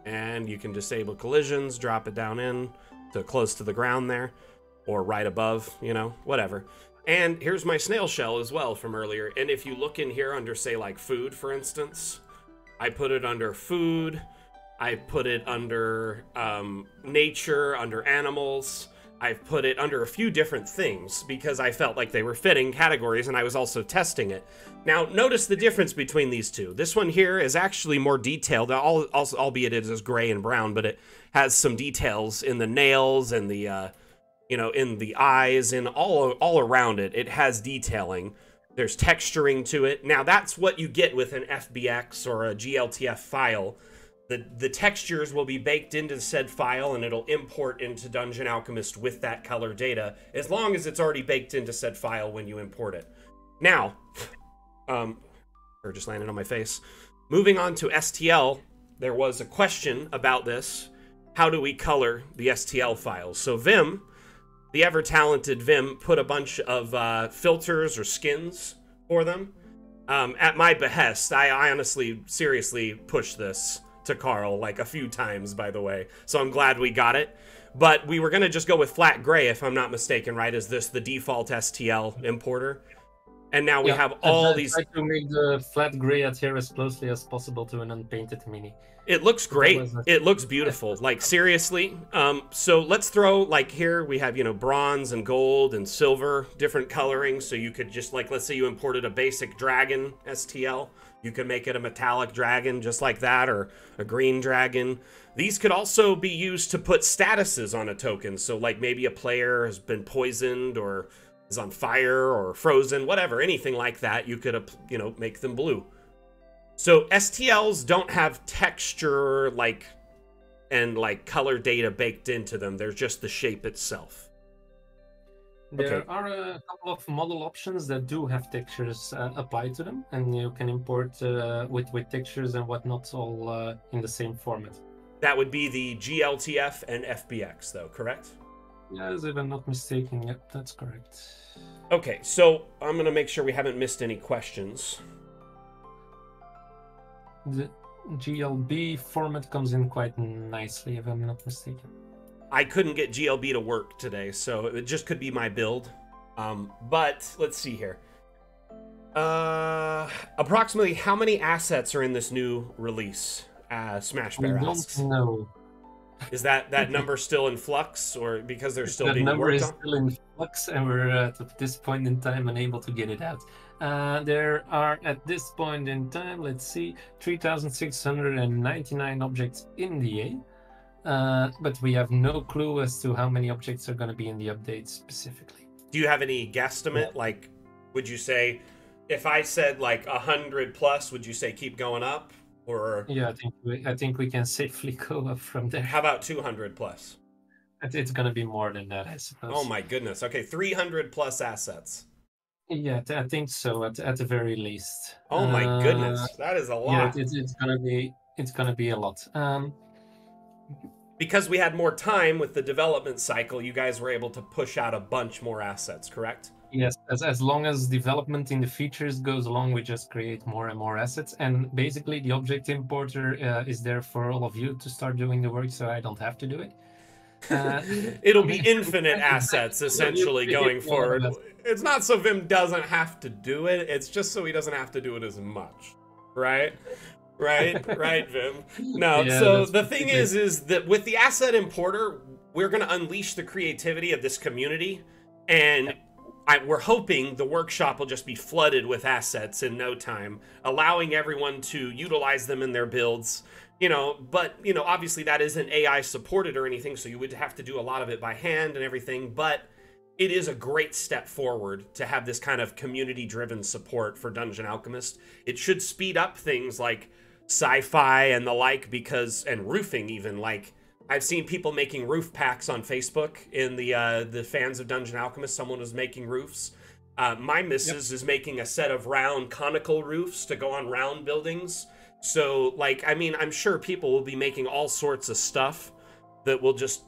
And you can disable collisions, drop it down in to close to the ground there, or right above, you know, whatever. And here's my snail shell as well from earlier. And if you look in here under, say, like food, for instance, I put it under food. I put it under nature, under animals. I've put it under a few different things because I felt like they were fitting categories, and I was also testing it. Now, notice the difference between these two. This one here is actually more detailed, albeit it is gray and brown, but it has some details in the nails and the you know, in the eyes and all around it. It has detailing. There's texturing to it. Now, that's what you get with an FBX or a GLTF file. The textures will be baked into said file, and it'll import into Dungeon Alchemist with that color data, as long as it's already baked into said file when you import it. Now, or just landed on my face. Moving on to STL, there was a question about this. How do we color the STL files? So Vim, the ever-talented Vim, put a bunch of filters or skins for them. At my behest, I honestly, seriously pushed this to Carl like a few times, by the way. So I'm glad we got it. But we were going to just go with flat gray, if I'm not mistaken, right? Is this the default STL importer? And now we have all these... I tried to make the flat gray adhere as closely as possible to an unpainted mini. It looks great. It looks beautiful. Like, seriously. So let's throw, like, here we have, you know, bronze and gold and silver, different coloring. So you could just, like, let's say you imported a basic dragon STL. You could make it a metallic dragon just like that, or a green dragon. These could also be used to put statuses on a token. So, like, maybe a player has been poisoned or is on fire or frozen, whatever, anything like that. You could, you know, make them blue. So STLs don't have texture and color data baked into them. They're just the shape itself. There are a couple of model options that do have textures applied to them, and you can import with textures and whatnot all in the same format. That would be the GLTF and FBX, though, correct? Yes, if I'm not mistaken, yep, that's correct. Okay, so I'm going to make sure we haven't missed any questions. The GLB format comes in quite nicely, if I'm not mistaken. I couldn't get GLB to work today, so it just could be my build. But let's see here. Approximately how many assets are in this new release? Smash Bear asks. I don't know. Is that number still in flux, or because they're still being worked on? That number is still in flux, and we're at this point in time unable to get it out. There are, at this point in time, let's see, 3,699 objects in the A, but we have no clue as to how many objects are going to be in the update specifically. Do you have any guesstimate? Yeah. Like, would you say, if I said like 100 plus, would you say keep going up? Or yeah, I think we can safely go up from there. How about 200 plus? It's going to be more than that, I suppose. Oh my goodness. Okay, 300 plus assets. Yeah, I think so. At the very least. Oh my goodness, that is a lot. Yeah, it's gonna be a lot. Because we had more time with the development cycle, you guys were able to push out a bunch more assets, correct? Yes, as long as development in the features goes along, we just create more and more assets. And basically, the object importer is there for all of you to start doing the work, so I don't have to do it. It'll be infinite assets, essentially, going forward. It's not so Vim doesn't have to do it, it's just so he doesn't have to do it as much, right? Right, Vim. No, yeah, so the thing is that with the asset importer, we're going to unleash the creativity of this community, and we're hoping the workshop will just be flooded with assets in no time, allowing everyone to utilize them in their builds, you know, but, you know, obviously that isn't AI supported or anything, so you would have to do a lot of it by hand and everything, but it is a great step forward to have this kind of community-driven support for Dungeon Alchemist. It should speed up things like sci-fi and the like, because, and roofing even, like, I've seen people making roof packs on Facebook in the fans of Dungeon Alchemist. Someone was making roofs. My missus is making a set of round conical roofs to go on round buildings. So, like, I mean, I'm sure people will be making all sorts of stuff that will just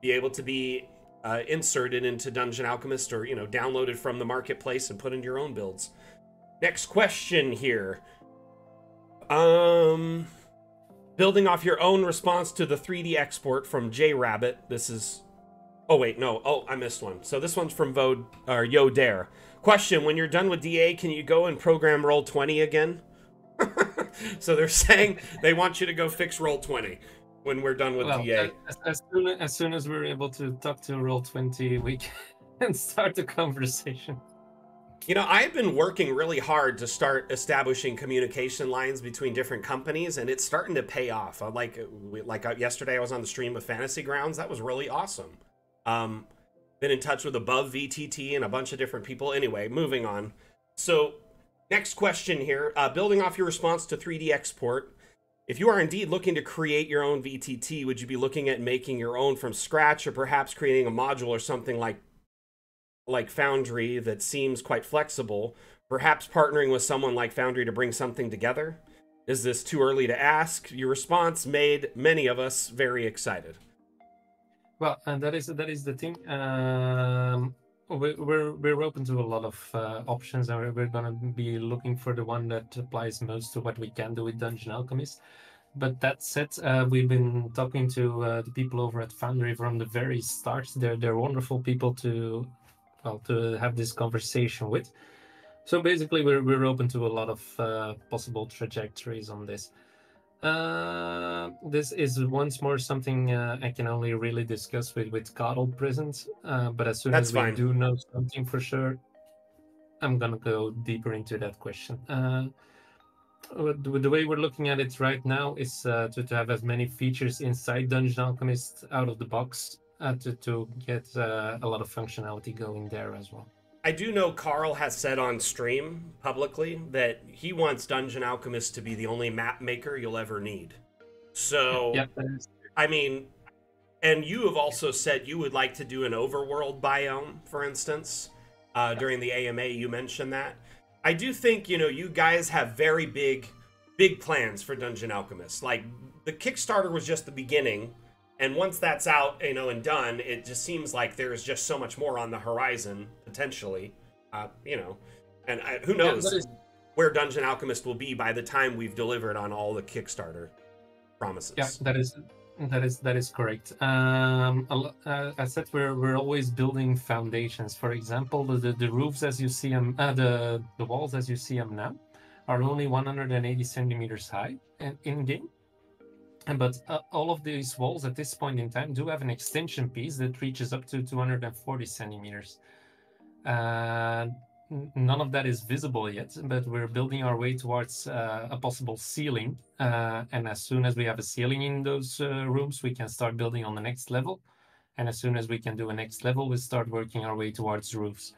be able to be inserted into Dungeon Alchemist or, downloaded from the marketplace and put into your own builds. Next question here. Building off your own response to the 3D export from JRabbit. This is... Oh, wait, no. Oh, I missed one. So this one's from Yo Dare. Question, when you're done with DA, can you go and program Roll20 again? So they're saying they want you to go fix Roll20 when we're done with DA. As soon as we're able to talk to Roll20, we can start the conversation. I've been working really hard to start establishing communication lines between different companies, and it's starting to pay off. Like yesterday, I was on the stream of Fantasy Grounds. That was really awesome. Been in touch with Above VTT and a bunch of different people. Anyway, moving on. So, next question here. Building off your response to 3D export, if you are indeed looking to create your own VTT, would you be looking at making your own from scratch, or perhaps creating a module or something like Foundry that seems quite flexible, perhaps partnering with someone like Foundry to bring something together? Is this too early to ask? Your response made many of us very excited. Well, and that is the thing. We're open to a lot of options, and we're gonna be looking for the one that applies most to what we can do with Dungeon Alchemist. But that said, we've been talking to the people over at Foundry from the very start. They're wonderful people to have this conversation with. So basically, we're open to a lot of possible trajectories on this. This is once more something I can only really discuss with Carl present. But as soon as we do know something for sure, I'm gonna go deeper into that question. The way we're looking at it right now is to have as many features inside Dungeon Alchemist out of the box to get a lot of functionality going there as well. I do know Carl has said on stream publicly that he wants Dungeon Alchemist to be the only map maker you'll ever need. So, I mean, and you have also said you would like to do an overworld biome, for instance. During the AMA, you mentioned that. I do think, you guys have very big plans for Dungeon Alchemist. Like, the Kickstarter was just the beginning. And once that's out, and done, it just seems like there's just so much more on the horizon, potentially, and who knows where Dungeon Alchemist will be by the time we've delivered on all the Kickstarter promises. Yeah, that is correct. As said, we're always building foundations. For example, the roofs as you see them, the walls as you see them now, are only 180 centimeters high in game. But all of these walls at this point in time do have an extension piece that reaches up to 240 centimeters. None of that is visible yet, but we're building our way towards a possible ceiling. And as soon as we have a ceiling in those rooms, we can start building on the next level. And as soon as we can do a next level, we start working our way towards roofs.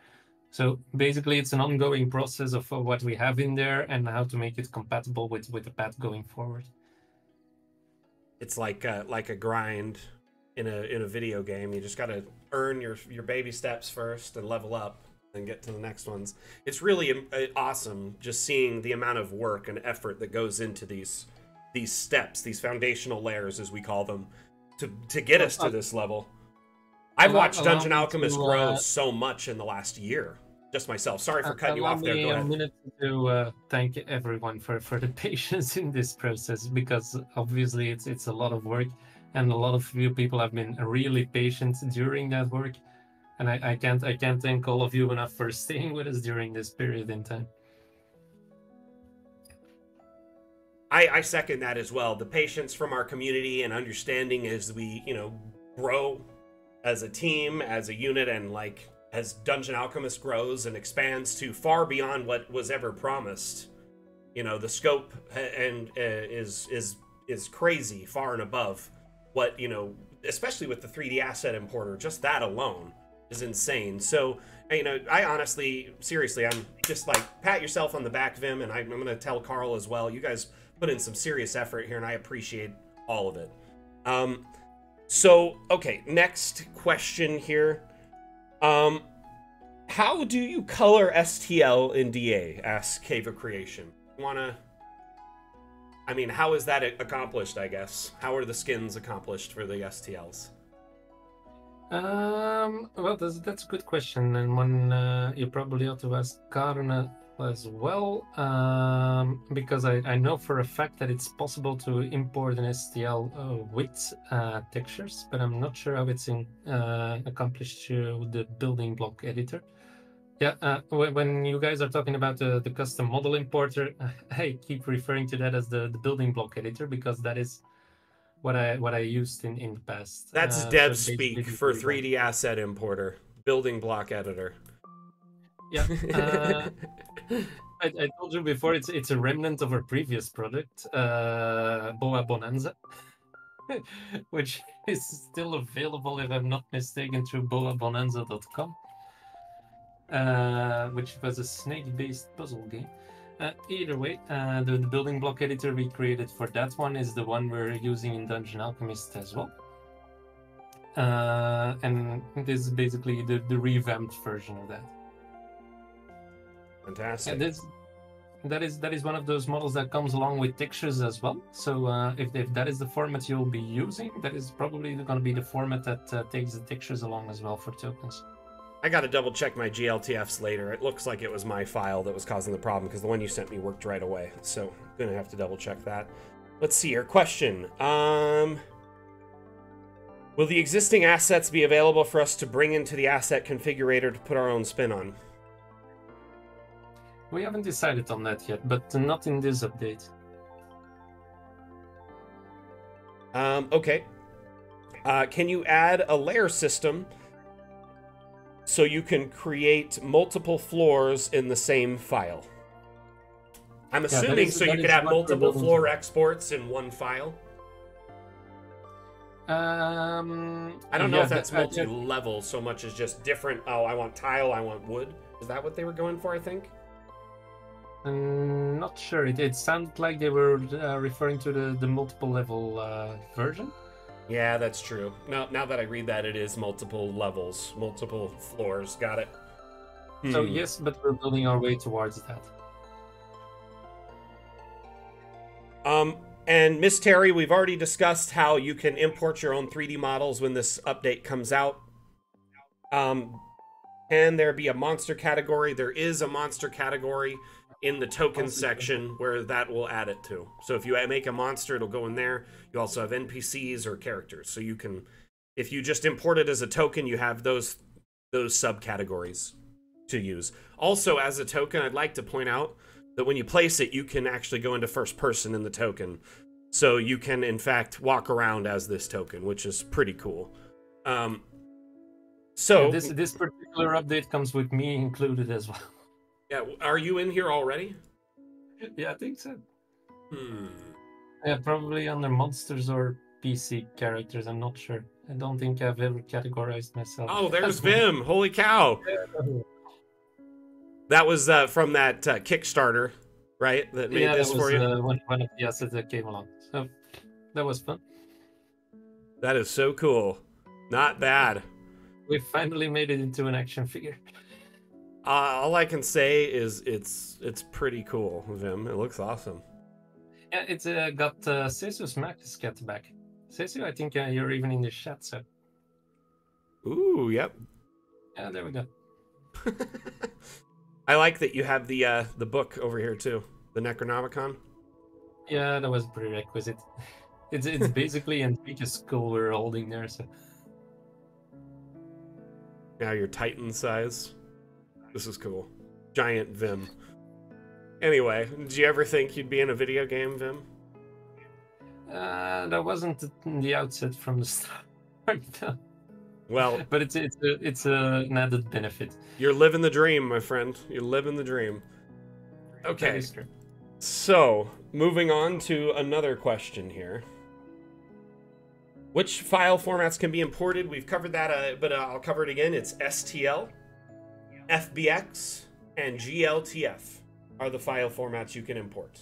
So basically, it's an ongoing process of what we have in there and how to make it compatible with the path going forward. It's like a grind in a video game. You just got to earn your baby steps first and level up and get to the next ones. It's really awesome just seeing the amount of work and effort that goes into these steps, these foundational layers as we call them, to get us to this level. I've watched Dungeon Alchemist grow so much in the last year. Just myself. Sorry for cutting you off there. Go ahead. A minute to thank everyone for the patience in this process, because obviously it's a lot of work, and a lot of you people have been really patient during that work, and I can't thank all of you enough for staying with us during this period in time. I second that as well. The patience from our community and understanding as we grow as a team, as a unit, and as Dungeon Alchemist grows and expands to far beyond what was ever promised, the scope and is crazy, far and above what, especially with the 3D asset importer, just that alone is insane. So, I honestly, seriously, I'm just pat yourself on the back, Vim, and I'm going to tell Carl as well. You guys put in some serious effort here, and I appreciate all of it. So, okay, next question here. How do you color STL in DA? Asks Cave of Creation. I mean, how is that accomplished, I guess? How are the skins accomplished for the STLs? Well, that's a good question, and one you probably ought to ask Karna as well, because I know for a fact that it's possible to import an STL with textures, but I'm not sure how it's accomplished through the building block editor. Yeah, when you guys are talking about the custom model importer, I keep referring to that as the building block editor because that is what I used in the past. That's dev speak for 3D asset importer, building block editor. Yeah, I told you before it's a remnant of our previous product, Boa Bonanza, which is still available if I'm not mistaken through boabonanza.com. Which was a snake-based puzzle game. Either way, the building block editor we created for that one is the one we're using in Dungeon Alchemist as well. And this is basically the revamped version of that. Fantastic. That is one of those models that comes along with textures as well. So if that is the format you'll be using, that is probably going to be the format that takes the textures along as well for tokens. I gotta double check my GLTFs later. It looks like it was my file that was causing the problem because the one you sent me worked right away. So gonna have to double check that. Let's see here. Question. Will the existing assets be available for us to bring into the asset configurator to put our own spin on? We haven't decided on that yet, but not in this update. Okay. Can you add a layer system so you can create multiple floors in the same file? I'm assuming so you could have multiple floor exports in one file. I don't know if that's multi-level so much as just different. Oh, I want tile, I want wood. Is that what they were going for, I think? I'm not sure. It sounded like they were referring to the multiple level version. Yeah, that's true. Now that I read that, it is multiple levels, multiple floors. Got it. So yes, but we're building our way towards that. And Miss Terry, we've already discussed how you can import your own 3D models when this update comes out. Can there be a monster category? There is a monster category in the token section where that will add it to. So if you make a monster, it'll go in there. You also have NPCs or characters. So you can, if you just import it as a token, you have those subcategories to use. Also, as a token, I'd like to point out that when you place it, you can actually go into first person in the token. So you can, in fact, walk around as this token, which is pretty cool. So this particular update comes with me included as well. Yeah, are you in here already? Yeah, I think so. Yeah, probably under monsters or PC characters. I'm not sure. I don't think I've ever categorized myself. Oh, there's Vim. Holy cow. That was from that Kickstarter, right? That made this for you? One of the assets that came along. So that was fun. That is so cool. Not bad. We finally made it into an action figure. All I can say is it's pretty cool, Vim. It looks awesome. Yeah, it's got Cesus Max cat back. Cesu, I think you're even in the chat, so. Ooh, yep. Yeah, there we go. I like that you have the book over here too, the Necronomicon. Yeah, that was a prerequisite. It's basically Hendryke's skull we're holding there, so. Now you're Titan size. This is cool. Giant Vim. Anyway, did you ever think you'd be in a video game, Vim? That wasn't in the outset from the start. No. Well, but it's an added benefit. You're living the dream, my friend. You're living the dream. Okay. So, moving on to another question here. Which file formats can be imported? We've covered that, but I'll cover it again. It's STL, FBX, and GLTF are the file formats you can import.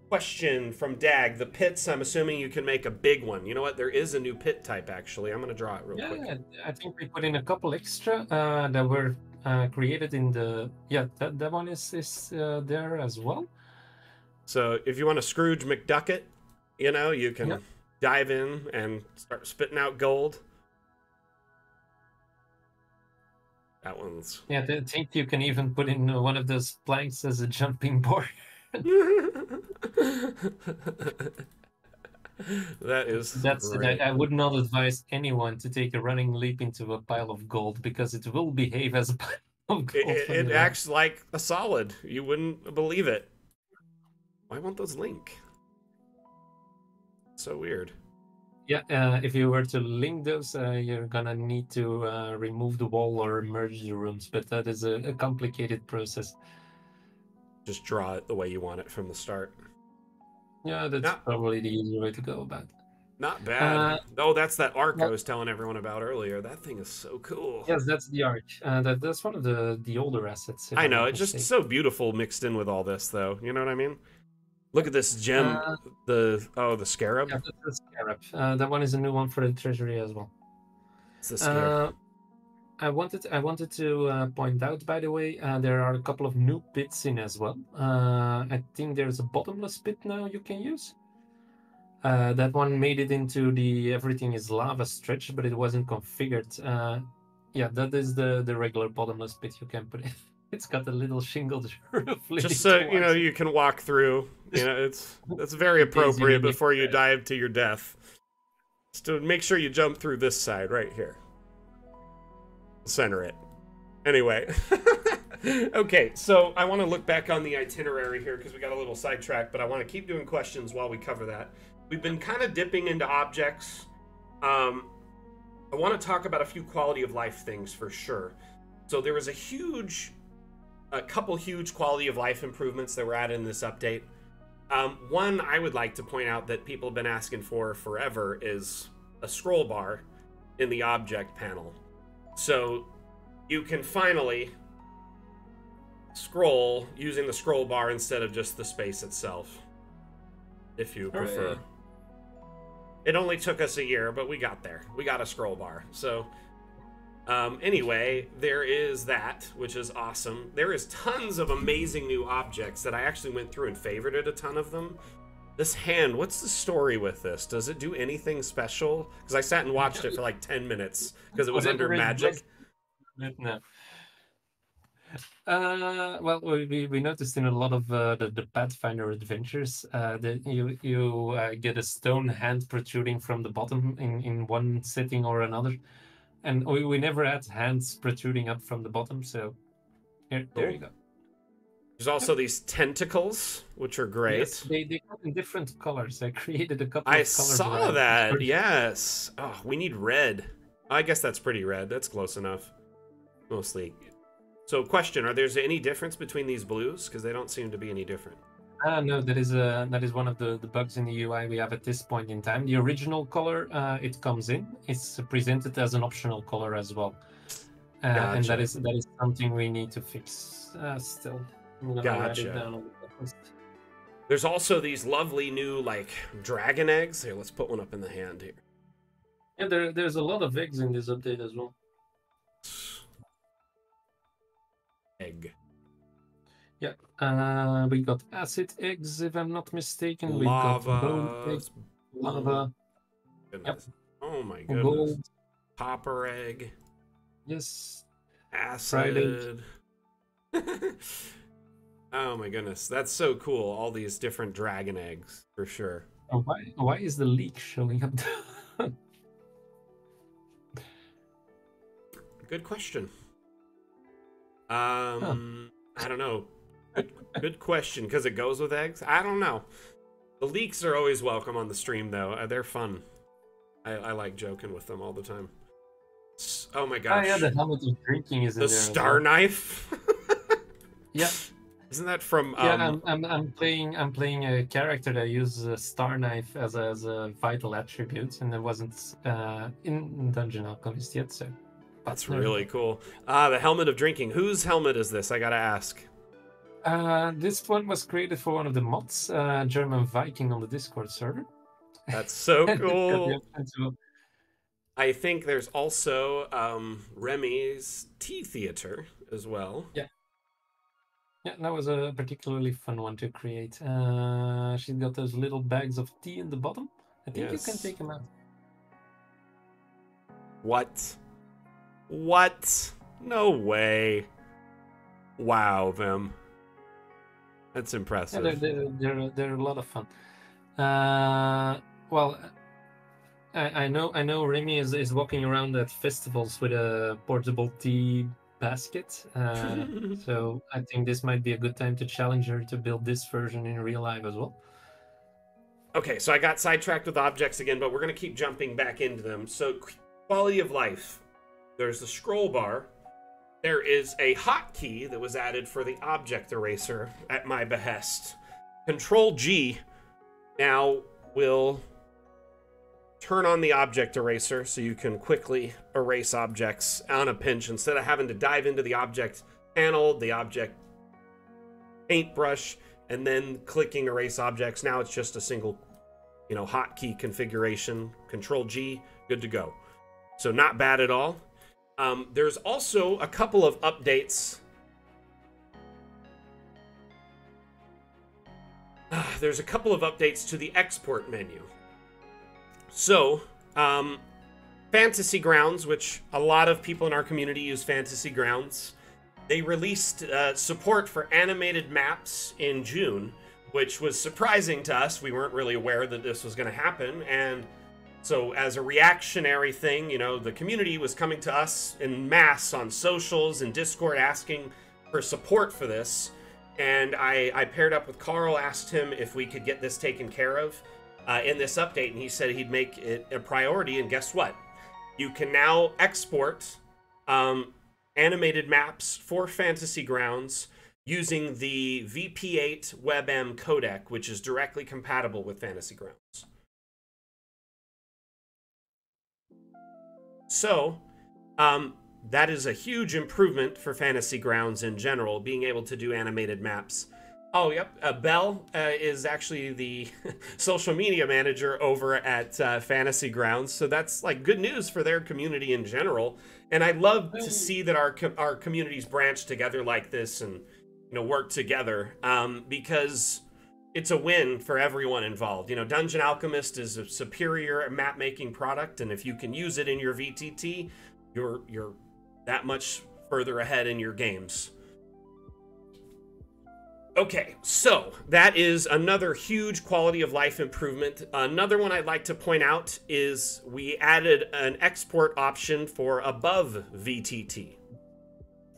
Question from Dag. The pits, I'm assuming you can make a big one. You know what? There is a new pit type, actually. I'm going to draw it real quick. Yeah, I think we put in a couple extra that were created in the... Yeah, that one is there as well. So if you want to Scrooge McDuck it, you know, you can dive in and start spitting out gold. That one's... Yeah, I think you can even put in one of those planks as a jumping board. That's great. I would not advise anyone to take a running leap into a pile of gold, because it will behave as a pile of gold. It acts like a solid. You wouldn't believe it. Why won't those link? So weird. Yeah, if you were to link those, you're gonna need to remove the wall or merge the rooms, but that is a complicated process. Just draw it the way you want it from the start. Yeah, that's probably the easier way to go about it. Not bad. Oh, that's that arc I was telling everyone about earlier. That thing is so cool. Yes, that's the arc. That's one of the older assets. I know, it's just so beautiful mixed in with all this, though. You know what I mean? Look at this gem. The scarab. Yeah, that's the scarab. That one is a new one for the treasury as well. It's the scarab. I wanted to point out, by the way, there are a couple of new pits in as well. I think there's a bottomless pit now you can use. That one made it into the everything is lava stretch, but it wasn't configured. Yeah, that is the regular bottomless pit you can put in. It's got a little shingled roof. Just so you know, you can walk through. You know, that's very appropriate before you dive to your death. So make sure you jump through this side right here. Center it. Anyway. Okay, so I want to look back on the itinerary here because we got a little sidetracked, but I want to keep doing questions while we cover that. We've been kind of dipping into objects. I want to talk about a few quality of life things for sure. So there was a couple huge quality of life improvements that were added in this update. One I would like to point out that people have been asking for forever is a scroll bar in the object panel. So you can finally scroll using the scroll bar instead of just the space itself, if you prefer. It only took us a year, but we got there. We got a scroll bar. So anyway, there is that, which is awesome. There is tons of amazing new objects that I actually went through and favorited a ton of them. This hand, what's the story with this? Does it do anything special? Because I sat and watched it for like 10 minutes because it was under magic. No. Well, we noticed in a lot of the Pathfinder adventures that you get a stone hand protruding from the bottom in one setting or another. And we never had hands protruding up from the bottom, so there you go. There's also these tentacles, which are great. Yes, they come in different colors. I created a couple of colors. I saw that, yes. Oh, we need red. I guess that's pretty red. That's close enough. Mostly. So question, are there any difference between these blues? Because they don't seem to be any different. No, that is one of the bugs in the UI we have at this point in time. The original color, it comes in. It's presented as an optional color as well. Gotcha. And that is something we need to fix still. Gotcha. There's also these lovely new, like, dragon eggs. Here, let's put one up in the hand here. Yeah, there's a lot of eggs in this update as well. Egg. Yeah, we got acid eggs, if I'm not mistaken. Lava. We got gold eggs, lava. Yep. Oh my goodness. Gold. Copper egg. Yes. Acid. Oh my goodness, that's so cool. All these different dragon eggs, for sure. Oh, why is the leak showing up? Good question. I don't know. Good question, because it goes with eggs? I don't know. The leaks are always welcome on the stream, though. They're fun. I like joking with them all the time. Oh my gosh. Oh yeah, the helmet of drinking is in there. The star knife? Yeah. Isn't that from? Yeah, I'm playing a character that uses a star knife as a vital attribute, and it wasn't in Dungeon Alchemist yet. So that's really cool. The helmet of drinking. Whose helmet is this? I gotta ask. This one was created for one of the mods, German Viking on the Discord server. That's so cool. I think there's also Remy's Tea Theater as well. Yeah. Yeah, that was a particularly fun one to create. She's got those little bags of tea in the bottom. I think you can take them out. What? What? No way. Wow, them. That's impressive. Yeah, they're a lot of fun. Well, I know Remy is walking around at festivals with a portable tea basket. So I think this might be a good time to challenge her to build this version in real life as well. Okay, so I got sidetracked with objects again, but we're going to keep jumping back into them. So quality of life. There's the scroll bar. There is a hotkey that was added for the object eraser at my behest. Control G now will turn on the object eraser so you can quickly erase objects on a pinch instead of having to dive into the object panel, the object paintbrush, and then clicking erase objects. Now it's just a single, hotkey configuration. Control G, good to go. So not bad at all. There's also a couple of updates. There's a couple of updates to the export menu. So, Fantasy Grounds, which a lot of people in our community use Fantasy Grounds, they released support for animated maps in June, which was surprising to us. We weren't really aware that this was going to happen, and so as a reactionary thing, the community was coming to us in mass on socials and Discord asking for support for this. And I paired up with Carl, asked him if we could get this taken care of in this update. And he said he'd make it a priority. And guess what? You can now export animated maps for Fantasy Grounds using the VP8 WebM codec, which is directly compatible with Fantasy Grounds. So, that is a huge improvement for Fantasy Grounds in general, being able to do animated maps. Oh, yep. Belle is actually the social media manager over at Fantasy Grounds, so that's like good news for their community in general. And I love to see that our communities branch together like this and work together because it's a win for everyone involved. Dungeon Alchemist is a superior map-making product, and if you can use it in your VTT, you're that much further ahead in your games. Okay, so that is another huge quality of life improvement. Another one I'd like to point out is we added an export option for above VTT.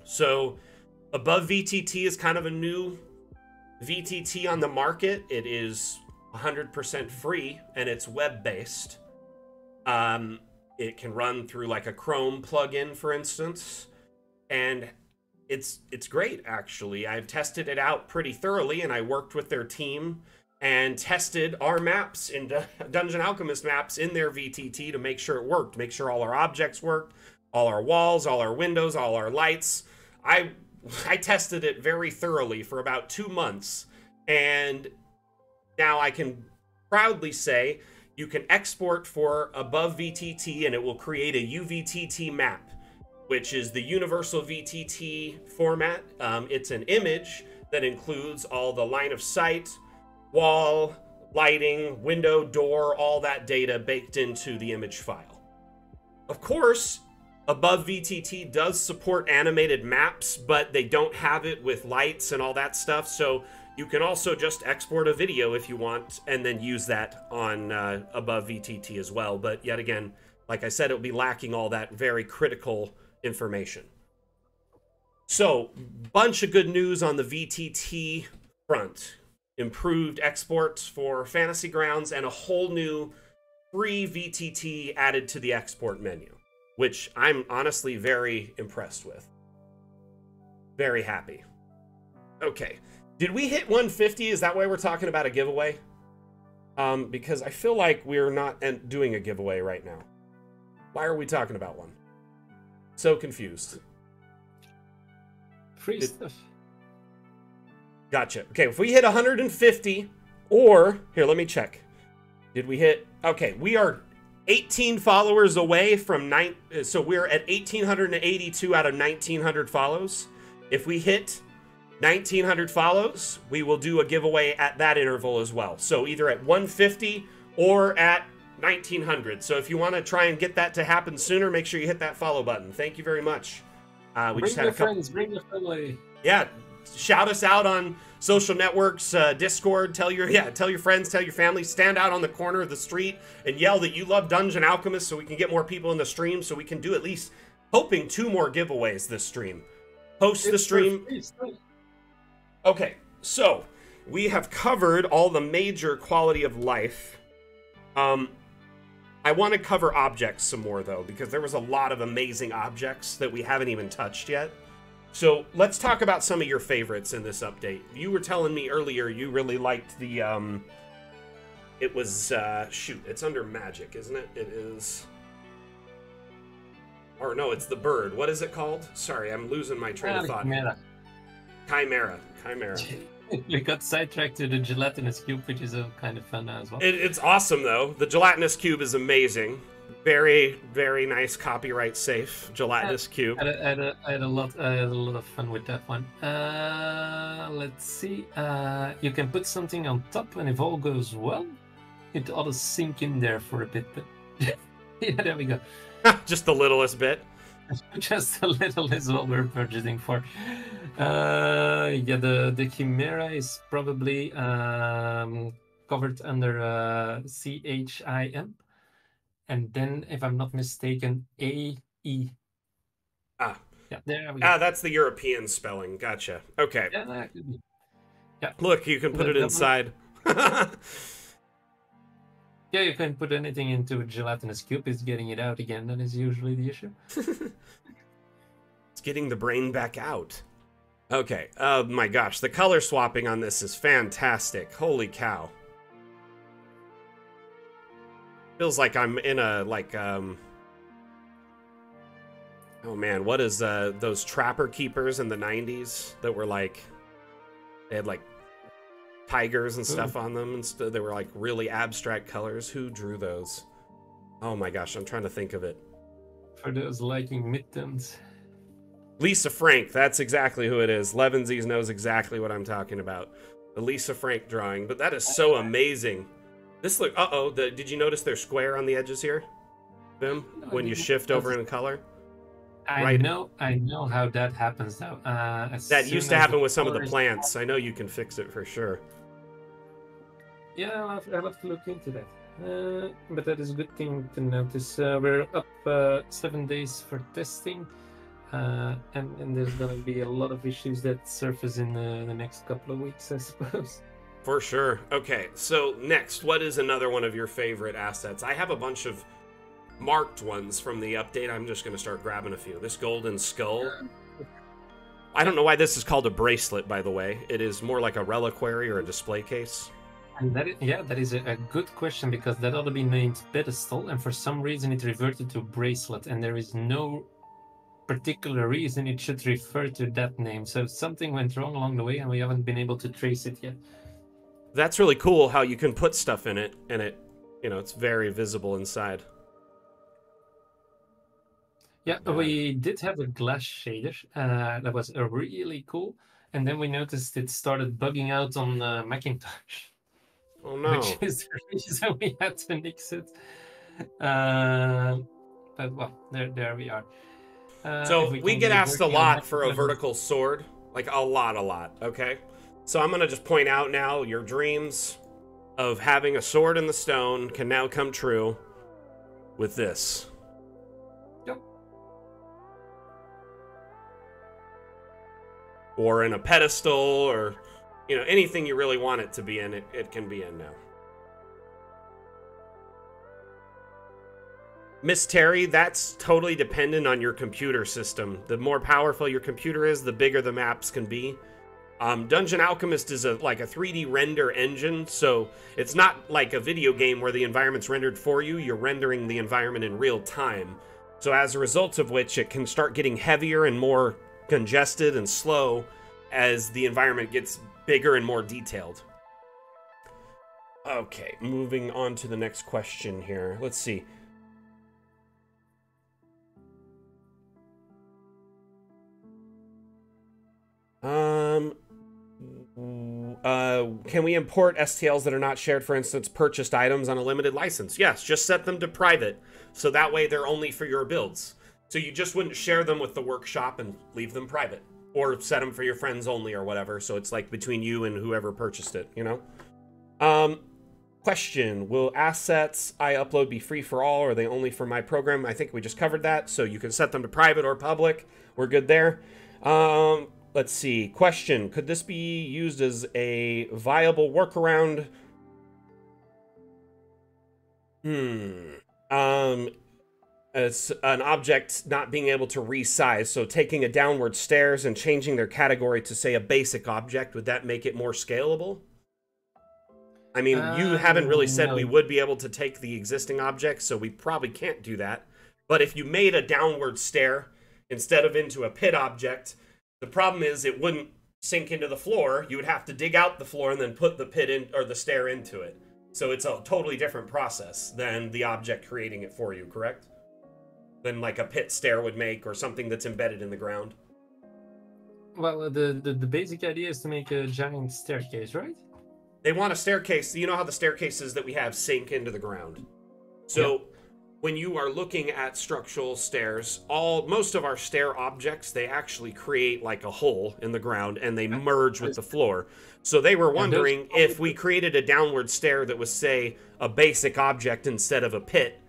So above VTT is kind of a new VTT on the market. It is 100% free and it's web-based. It can run through like a Chrome plugin, for instance, and it's great, actually. I've tested it out pretty thoroughly, and I worked with their team and tested our maps in Dungeon Alchemist maps in their VTT to make sure it worked, make sure all our objects worked, all our walls, all our windows, all our lights. I tested it very thoroughly for about 2 months, and now I can proudly say you can export for above VTT and it will create a UVTT map, which is the universal VTT format. It's an image that includes all the line of sight, wall, lighting, window, door, all that data baked into the image file. Of course, above VTT does support animated maps, but they don't have it with lights and all that stuff, so you can also just export a video if you want and then use that on above VTT as well. But yet again, like I said, it'll be lacking all that very critical information. So, bunch of good news on the VTT front. Improved exports for Fantasy Grounds and a whole new free VTT added to the export menu, which I'm honestly very impressed with. Very happy. Okay. Did we hit 150? Is that why we're talking about a giveaway? Because I feel like we're not doing a giveaway right now. Why are we talking about one? So confused. Free stuff. Gotcha. Okay, if we hit 150, or here, let me check. Did we hit? Okay, we are 18 followers away from so we're at 1,882 out of 1,900 follows. If we hit 1,900 follows, we will do a giveaway at that interval as well. So either at 150 or at 1,900. So if you want to try and get that to happen sooner, make sure you hit that follow button. Thank you very much. We just had a couple. Friends, bring your family. Yeah, shout us out on social networks, Discord. Tell your friends, tell your family. Stand out on the corner of the street and yell that you love Dungeon Alchemist, so we can get more people in the stream. So we can do at least, hoping, 2 more giveaways this stream. Post the stream. Okay, so we have covered all the major quality of life. I want to cover objects some more, though, because there was a lot of amazing objects that we haven't even touched yet. So let's talk about some of your favorites in this update. You were telling me earlier you really liked the, it was, shoot, it's under magic, isn't it? It is, or no, it's the bird. What is it called? Sorry, I'm losing my train of thought. Chimera. We got sidetracked to the gelatinous cube, which is kind of fun as well. It's awesome, though. The gelatinous cube is amazing. Very, very nice, copyright safe gelatinous cube. I had a lot of fun with that one. Let's see. You can put something on top, and if all goes well, it ought to sink in there for a bit. But yeah, there we go. Just the littlest bit. Just a little is what we're purchasing for. Yeah, the Chimera is probably covered under CHIM, and then, if I'm not mistaken, AE. Ah, yeah, there we go. Ah, that's the European spelling. Gotcha. Okay. Yeah, that could be. Yeah. Look, you can put it inside. Yeah, you can put anything into a gelatinous cube. It's getting it out again. That is usually the issue. It's getting the brain back out. Okay. Oh my gosh, the color swapping on this is fantastic. Holy cow. Feels like I'm in a, like, oh man, what is, those Trapper Keepers in the 90s that were like, they had like tigers and stuff on them, and they were like really abstract colors. Who drew those? Oh my gosh, I'm trying to think of it. For those liking midtones. Lisa Frank, that's exactly who it is. Levensies knows exactly what I'm talking about. The Lisa Frank drawing, but that is so amazing. This look, did you notice they're square on the edges here? Them, when you shift over in color? I know how that happens now. That used to happen with some of the plants. I know you can fix it for sure. Yeah, I'll have to look into that. But that is a good thing to notice. We're up 7 days for testing, and there's going to be a lot of issues that surface in the next couple of weeks, I suppose. For sure. Okay, so next, what is another one of your favorite assets? I have a bunch of marked ones from the update. I'm just going to start grabbing a few. This golden skull. I don't know why this is called a bracelet, by the way. It is more like a reliquary or a display case. And that is a good question, because that ought to be named pedestal, and for some reason it reverted to bracelet, and there is no particular reason it should refer to that name. So something went wrong along the way, and we haven't been able to trace it yet. That's really cool how you can put stuff in it, and it, you know, it's very visible inside. Yeah, we did have a glass shader. That was really cool. And then we noticed it started bugging out on Macintosh. Oh no. Which is the reason we had to nix it. But well, there we are. So we get asked a lot for a vertical sword. Like a lot, okay? So I'm going to just point out now, your dreams of having a sword in the stone can now come true with this. Yep. Or in a pedestal, or, you know, anything you really want it to be in, it can be in now. Miss Terry, that's totally dependent on your computer system. The more powerful your computer is, the bigger the maps can be. Dungeon Alchemist is like a 3D render engine, so it's not like a video game where the environment's rendered for you. You're rendering the environment in real time. So as a result of which, it can start getting heavier and more congested and slow as the environment gets bigger and more detailed. Okay, moving on to the next question here. Let's see. Can we import STLs that are not shared, for instance, purchased items on a limited license? Yes, just set them to private, so that way they're only for your builds. So you just wouldn't share them with the workshop and leave them private. Or set them for your friends only or whatever, so it's like between you and whoever purchased it, you know? Question, will assets I upload be free for all, or are they only for my program? I think we just covered that, so you can set them to private or public. We're good there. Let's see. Question, could this be used as a viable workaround? As an object not being able to resize, so taking a downward stairs and changing their category to, say, a basic object, would that make it more scalable? I mean, you haven't really said we would be able to take the existing objects, so we probably can't do that. But if you made a downward stair instead of into a pit object, the problem is it wouldn't sink into the floor. You would have to dig out the floor and then put the pit in, or the stair into it. So it's a totally different process than the object creating it for you, correct? Than like a pit stair would make, or something that's embedded in the ground. Well, the basic idea is to make a giant staircase, right? They want a staircase. You know how the staircases that we have sink into the ground. So when you are looking at structural stairs, most of our stair objects, they actually create like a hole in the ground and they merge with the floor. So they were wondering if we created a downward stair that was, say, a basic object instead of a pit,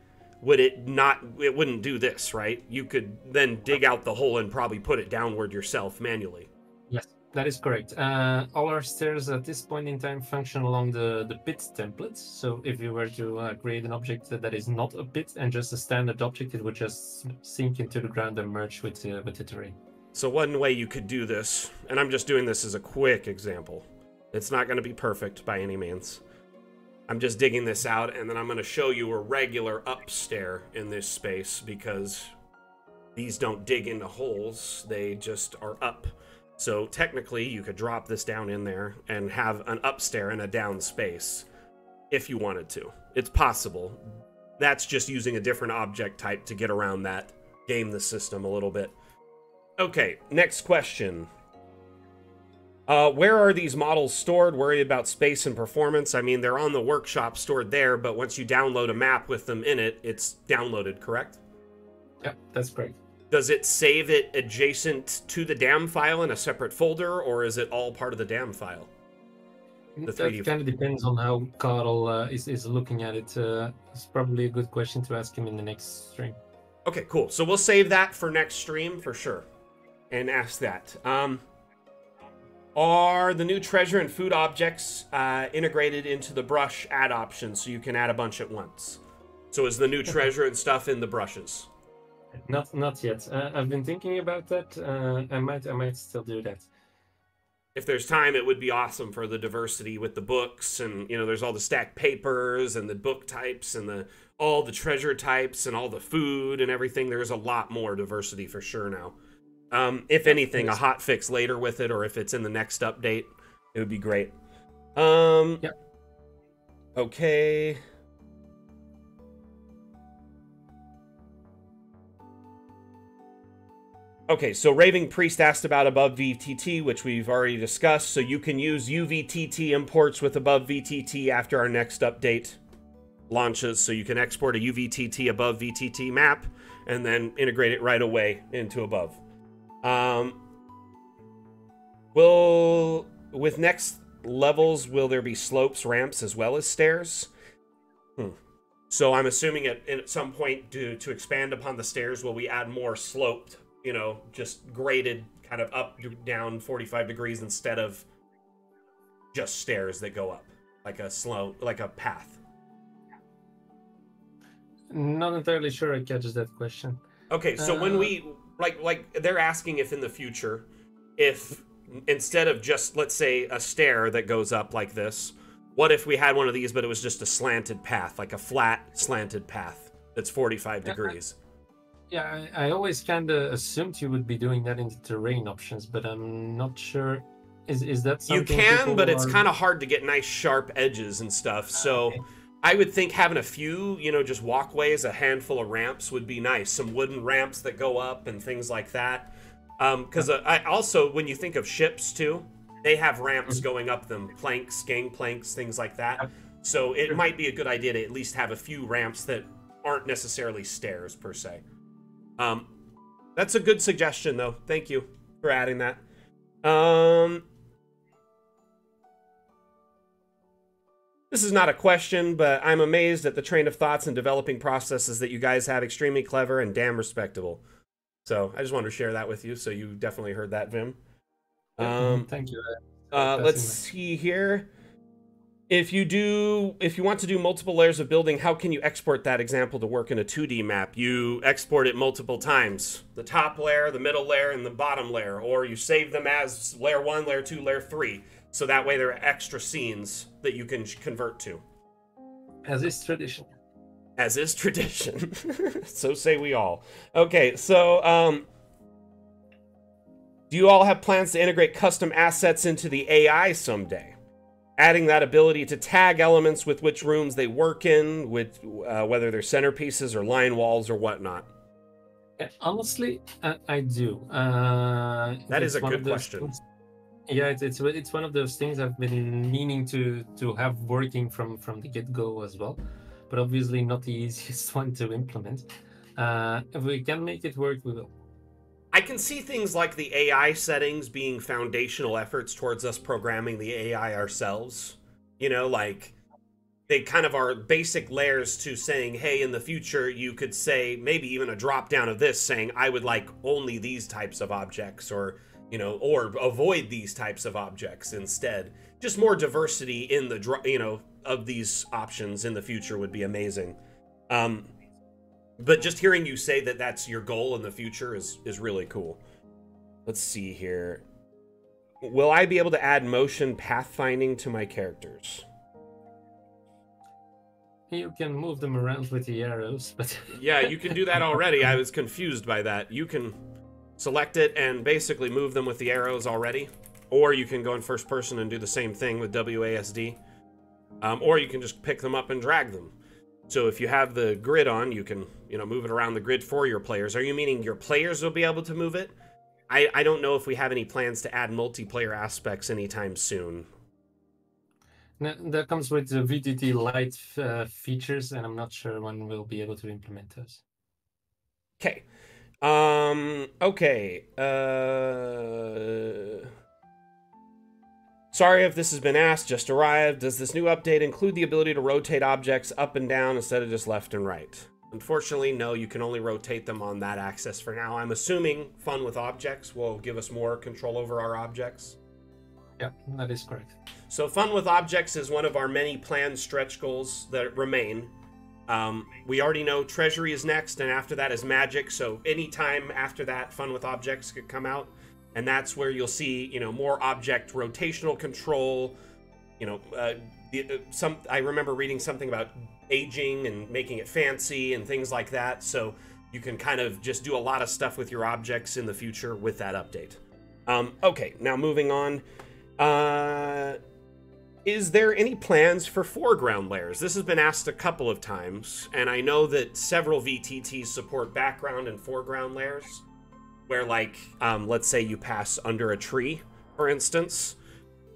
it wouldn't do this, right? You could then dig out the hole and probably put it downward yourself manually. Yes, that is correct. All our stairs at this point in time function along the pit templates. So if you were to create an object that is not a pit and just a standard object, it would just sink into the ground and merge with the terrain. So one way you could do this, and I'm just doing this as a quick example. It's not going to be perfect by any means. I'm just digging this out, and then I'm going to show you a regular up stair in this space, because these don't dig into holes, they just are up. So technically, you could drop this down in there and have an up stair and a down space, if you wanted to. It's possible. That's just using a different object type to get around that, game the system a little bit. Okay, next question. Where are these models stored? Worried about space and performance? I mean, they're on the workshop stored there, but once you download a map with them in it, it's downloaded, correct? Yeah, that's correct. Does it save it adjacent to the DAM file in a separate folder, or is it all part of the DAM file? That kind of depends on how Carl is looking at it. It's probably a good question to ask him in the next stream. Okay, cool. So we'll save that for next stream for sure, and ask that. Are the new treasure and food objects integrated into the brush add option, so you can add a bunch at once? So is the new treasure and stuff in the brushes? Not yet. I've been thinking about that. I might still do that. If there's time, it would be awesome for the diversity with the books, and there's all the stacked papers and the book types and all the treasure types and all the food and everything. There's a lot more diversity for sure now. If anything, a hot fix later with it, or if it's in the next update, it would be great. Yeah. Okay. Okay, so Raving Priest asked about above VTT, which we've already discussed. So you can use UVTT imports with above VTT after our next update launches. So you can export a UVTT above VTT map and then integrate it right away into above. With next levels, will there be slopes, ramps, as well as stairs? So I'm assuming at some point to expand upon the stairs, will we add more sloped, just graded kind of up, down 45 degrees instead of just stairs that go up, like a path? Not entirely sure I catches that question. Okay, so when we... Like they're asking if in the future, if instead of just, let's say, a stair that goes up like this, what if we had one of these, but it was just a slanted path, like a flat slanted path that's 45 degrees? Yeah, I always kind of assumed you would be doing that in the terrain options, but I'm not sure. Is that You something can, but people it's are? kind of hard to get nice sharp edges and stuff. So Okay. I would think having a few, just walkways, a handful of ramps would be nice. Some wooden ramps that go up and things like that. Because I also, when you think of ships too, they have ramps Mhm. going up them, planks, gangplanks, things like that. Yep. So it Sure. might be a good idea to at least have a few ramps that aren't necessarily stairs per se. Um, that's a good suggestion, though. Thank you for adding that. This is not a question, but I'm amazed at the train of thoughts and developing processes that you guys have. Extremely clever and damn respectable. So I just wanted to share that with you. So you definitely heard that, Vim. Thank you. Let's Passing that. see here. If you want to do multiple layers of building, how can you export that example to work in a 2D map? You export it multiple times. The top layer, the middle layer, and the bottom layer. Or you save them as layer 1, layer 2, layer 3. So that way there are extra scenes that you can convert to. As is tradition. As is tradition. So say we all. Okay, so do you all have plans to integrate custom assets into the AI someday? Adding that ability to tag elements with which rooms they work in, with whether they're centerpieces or line walls or whatnot. Yeah, honestly, I do. That is It's a one good of those question. things. Yeah, it's one of those things I've been meaning to have working from the get-go as well, but obviously not the easiest one to implement. If we can make it work, we will. I can see things like the AI settings being foundational efforts towards us programming the AI ourselves. Like they kind of are basic layers to saying, hey, in the future, you could say maybe even a drop down of this saying, I would like only these types of objects or avoid these types of objects instead. Just more diversity in the, of these options in the future would be amazing. But just hearing you say that that's your goal in the future is really cool. Let's see here. Will I be able to add motion pathfinding to my characters? You can move them around with the arrows, but Yeah, you can do that already. I was confused by that. You can select it and basically move them with the arrows already. Or you can go in first person and do the same thing with WASD. Or you can just pick them up and drag them. So if you have the grid on, you can, move it around the grid for your players. Are you meaning your players will be able to move it? I don't know if we have any plans to add multiplayer aspects anytime soon. No, that comes with the VTT Lite features, and I'm not sure when we'll be able to implement those. Okay. Okay. Sorry if this has been asked, just arrived. Does this new update include the ability to rotate objects up and down instead of just left and right? Unfortunately, no, you can only rotate them on that axis for now. I'm assuming Fun with Objects will give us more control over our objects. Yeah, that is correct. So Fun with Objects is one of our many planned stretch goals that remain. We already know Treasury is next, and after that is Magic, so anytime after that, Fun with Objects could come out. And that's where you'll see, more object rotational control. I remember reading something about aging and making it fancy and things like that. So you can kind of just do a lot of stuff with your objects in the future with that update. Okay, now moving on. Is there any plans for foreground layers? This has been asked a couple of times, and I know that several VTTs support background and foreground layers. Where, like, let's say you pass under a tree, for instance,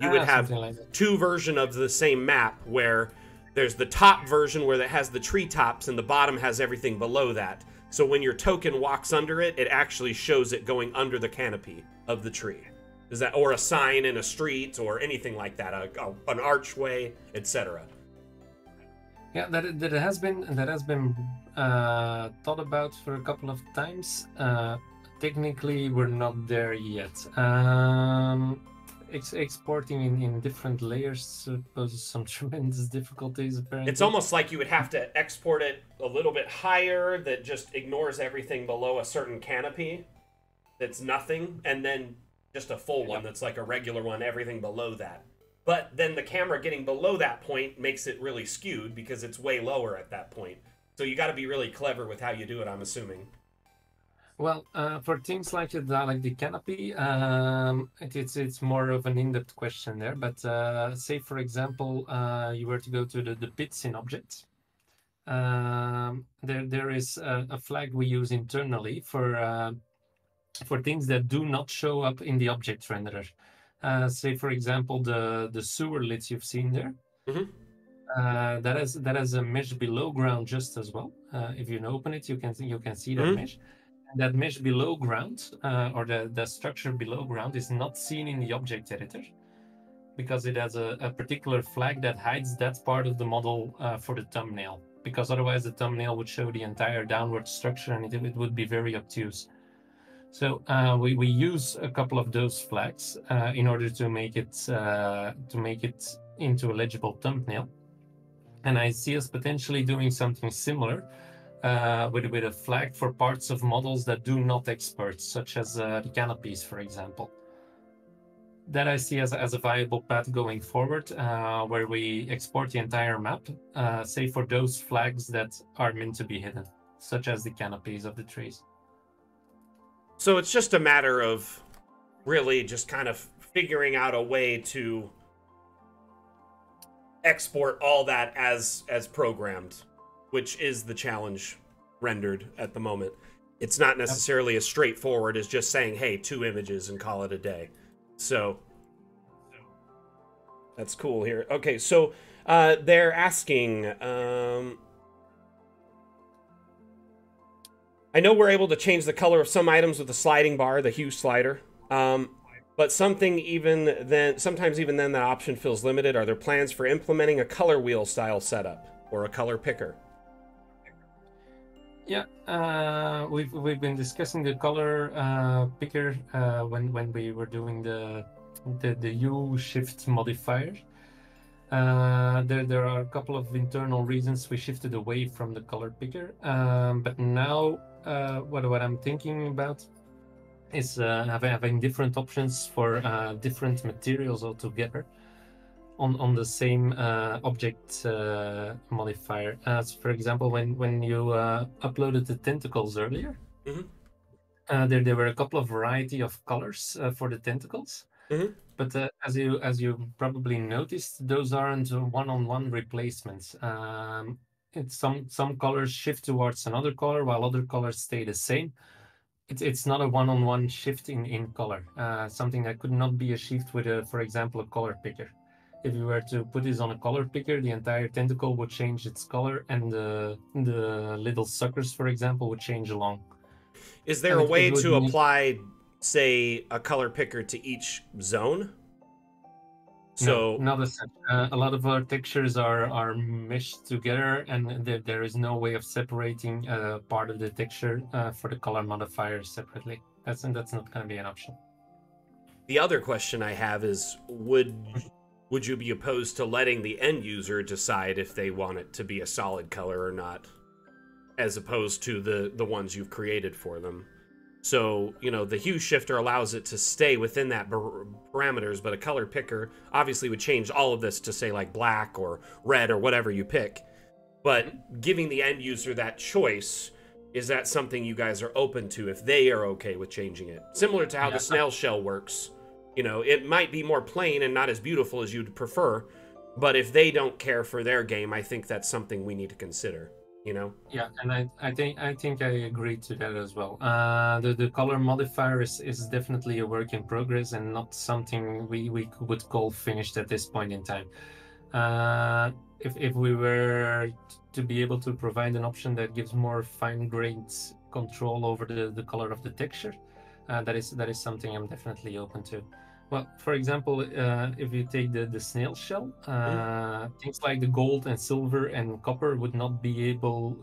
you would have like two versions of the same map where there's the top version where it has the treetops and the bottom has everything below that. So when your token walks under it, it actually shows it going under the canopy of the tree. Is that, or a sign in a street or anything like that, an archway, etc. Yeah, that has been thought about for a couple of times. Technically, we're not there yet. Exporting in different layers poses some tremendous difficulties, apparently. It's almost like you would have to export it a little bit higher that just ignores everything below a certain canopy that's nothing, and then just a full one that's like a regular one, everything below that. But then the camera getting below that point makes it really skewed because it's way lower at that point. So you got to be really clever with how you do it, I'm assuming. Well, for things like the canopy, it's more of an in-depth question there. But say, for example, you were to go to the pits in objects. There is a flag we use internally for things that do not show up in the object renderer. Say, for example, the sewer lids you've seen there. That has a mesh below ground just as well. If you open it, you can see that mesh. That mesh below ground, or the structure below ground, is not seen in the object editor because it has a particular flag that hides that part of the model for the thumbnail. Because otherwise, the thumbnail would show the entire downward structure, and it would be very obtuse. So we use a couple of those flags in order to make it into a legible thumbnail. And I see us potentially doing something similar with a flag for parts of models that do not export, such as the canopies, for example. That I see as a viable path going forward, where we export the entire map, say for those flags that are meant to be hidden, such as the canopies of the trees. So it's just a matter of really just kind of figuring out a way to export all that as programmed, which is the challenge rendered at the moment. It's not necessarily as straightforward as just saying, hey, 2 images and call it a day. So that's cool here. Okay, so they're asking, I know we're able to change the color of some items with the sliding bar, the hue slider, but sometimes even then that option feels limited. Are there plans for implementing a color wheel style setup or a color picker? Yeah, we've been discussing the color picker when we were doing the hue shift modifier. There are a couple of internal reasons we shifted away from the color picker, but now what I'm thinking about is having different options for different materials altogether on the same object modifier. So for example, when you uploaded the tentacles earlier, there were a couple of variety of colors for the tentacles. But as you probably noticed, those aren't one-on-one replacements. Some colors shift towards another color while other colors stay the same. It's not a one-on-one shift in color. Something that could not be achieved with, for example, a color picker. If you were to put this on a color picker, the entire tentacle would change its color, and the little suckers, for example, would change along. Is there a way to apply, say, a color picker to each zone? So no, not as such. A lot of our textures are meshed together, and there is no way of separating part of the texture for the color modifier separately. That's not going to be an option. The other question I have is, would you be opposed to letting the end user decide if they want it to be a solid color or not, as opposed to the ones you've created for them? So, the hue shifter allows it to stay within that parameters, but a color picker obviously would change all of this to say like black or red or whatever you pick. But giving the end user that choice, is that something you guys are open to if they are okay with changing it? Similar to how the snail shell works. It might be more plain and not as beautiful as you'd prefer, but if they don't care for their game, I think that's something we need to consider. Yeah, and I think I agree to that as well. The color modifier is definitely a work in progress and not something we would call finished at this point in time. If we were to be able to provide an option that gives more fine-grained control over the color of the texture, that is something I'm definitely open to. Well, for example, if you take the snail shell, things like the gold and silver and copper would not be able,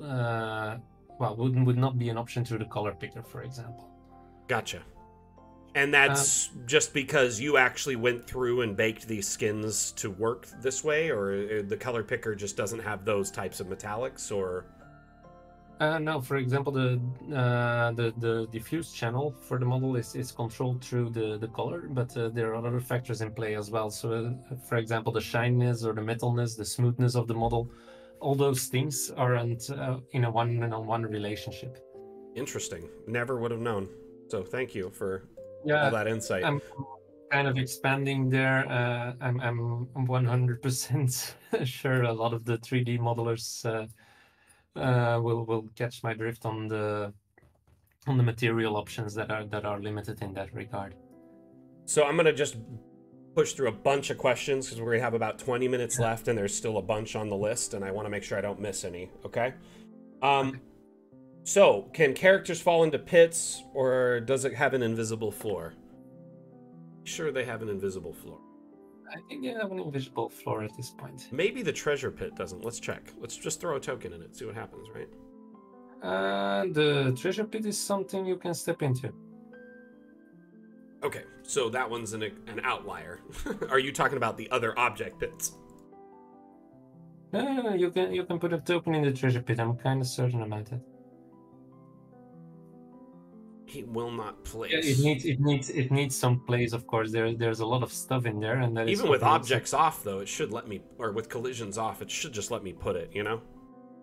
would not be an option through the color picker, for example. Gotcha. And that's just because you actually went through and baked these skins to work this way, or the color picker just doesn't have those types of metallics, or? No, for example, the diffuse channel for the model is controlled through the color, but there are other factors in play as well. So, for example, the shininess or the metalness, the smoothness of the model, all those things aren't in a one-on-one relationship. Interesting. Never would have known. So thank you for Yeah, all that insight. I'm kind of expanding there. I'm 100% sure a lot of the 3D modelers will catch my drift on the material options that are limited in that regard. So I'm gonna just push through a bunch of questions because we have about 20 minutes left, and there's still a bunch on the list, and I want to make sure I don't miss any. Okay. Okay. So can characters fall into pits, or does it have an invisible floor? Sure, they have an invisible floor. I think you have an invisible floor at this point. Maybe the treasure pit doesn't. Let's check. Let's just throw a token in it, see what happens, right? The treasure pit is something you can step into. Okay, so that one's an outlier. Are you talking about the other object pits? No, you can put a token in the treasure pit. I'm kind of certain about that. He will not place. Yeah, it needs some place, of course. There's a lot of stuff in there, and that even with objects off, though, it should let me, or with collisions off, it should just let me put it. You know,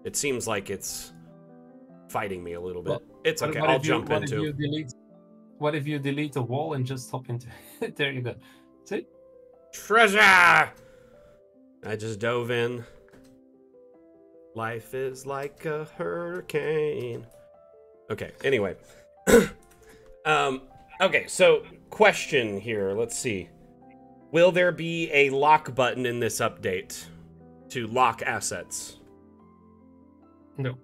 it seems like it's fighting me a little bit. Well, it's okay. I'll jump into. What if you delete a wall and just hop into it? There you go. See? Treasure! I just dove in. Life is like a hurricane. Okay, anyway. Okay, so question here. Let's see. Will there be a lock button in this update to lock assets? No.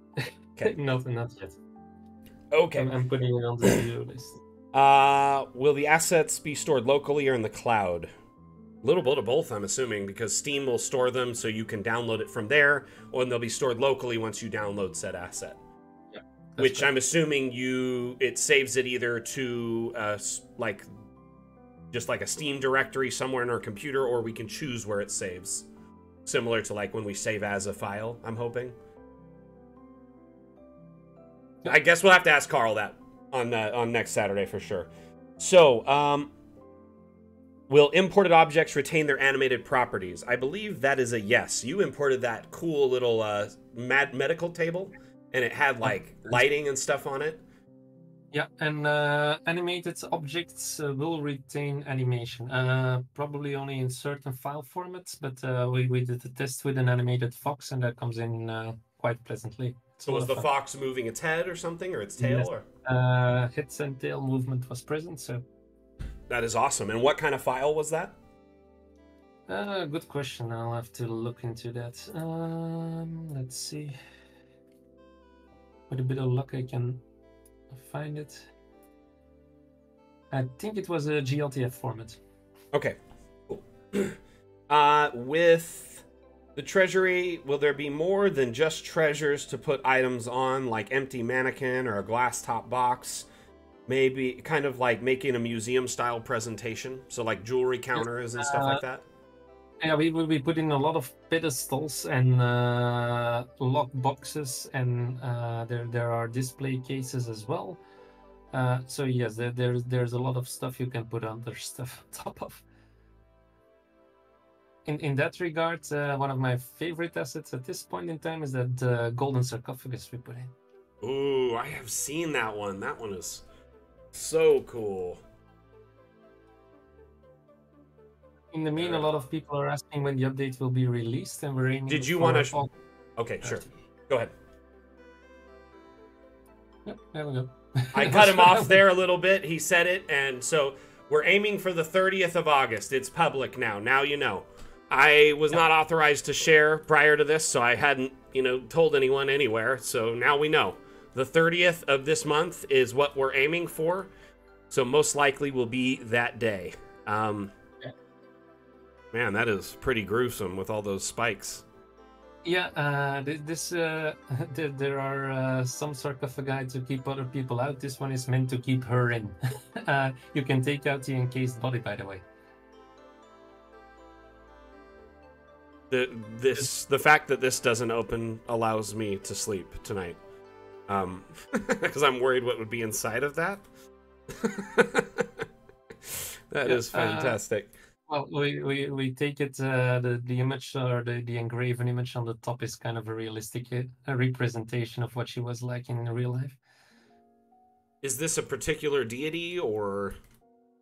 Okay. Not yet. Okay. I'm putting it on the to-do list. Will the assets be stored locally or in the cloud? A little bit of both, I'm assuming, because Steam will store them so you can download it from there, or they'll be stored locally once you download said asset. Yeah, which correct. I'm assuming it saves it either to just like a Steam directory somewhere in our computer, or we can choose where it saves, similar to like when we save as a file. I'm hoping. I guess we'll have to ask Carl that on next Saturday for sure. So, will imported objects retain their animated properties? I believe that is a yes. You imported that cool little medical table, and it had like lighting and stuff on it. Yeah, and animated objects will retain animation. Probably only in certain file formats, but we did a test with an animated fox, and that comes in quite pleasantly. So was the fox moving its head or something, or its tail? Yes. Or heads and tail movement was present, so... That is awesome. And what kind of file was that? Good question. I'll have to look into that. Let's see. With a bit of luck, I can find it. I think it was a GLTF format. Okay. Cool. With the Treasury, will there be more than just treasures to put items on, like empty mannequin or a glass top box? Maybe kind of like making a museum-style presentation, so like jewelry counters and stuff like that? Yeah, we will be putting a lot of pedestals and lock boxes, and there are display cases as well. So yes, there's a lot of stuff you can put other stuff on top of. In that regard, one of my favorite assets at this point in time is that golden sarcophagus we put in. Ooh, I have seen that one. That one is so cool. In the mean, a lot of people are asking when the update will be released, and we're aiming. Did you want to? Okay, sure. Go ahead. Yep, there we go. I cut him off there a little bit. He said it, and so we're aiming for the 30th of August. It's public now. Now you know. I was not authorized to share prior to this, so I hadn't, told anyone anywhere. So now we know. The 30th of this month is what we're aiming for. So most likely will be that day. Man, that is pretty gruesome with all those spikes. Yeah, there are some sarcophagi to keep other people out. This one is meant to keep her in. You can take out the encased body, by the way. The fact that this doesn't open allows me to sleep tonight. Because I'm worried what would be inside of that. That is fantastic. Well, we take it, the image, or the engraven image on the top is kind of a realistic representation of what she was like in real life. Is this a particular deity or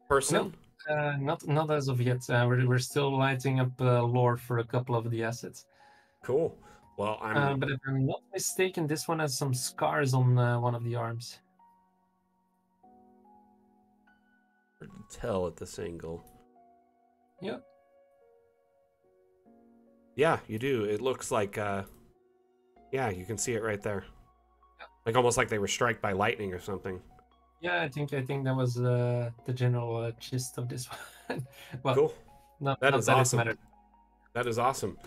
person? No, not as of yet. We're still lighting up lore for a couple of the assets. Cool. Well, but if I'm not mistaken, this one has some scars on one of the arms. Hard to tell at this angle. Yeah. Yeah, you do. It looks like, yeah, you can see it right there. Yeah. Like almost like they were struck by lightning or something. Yeah, I think that was the general gist of this one. Well, cool. That is awesome. That is awesome.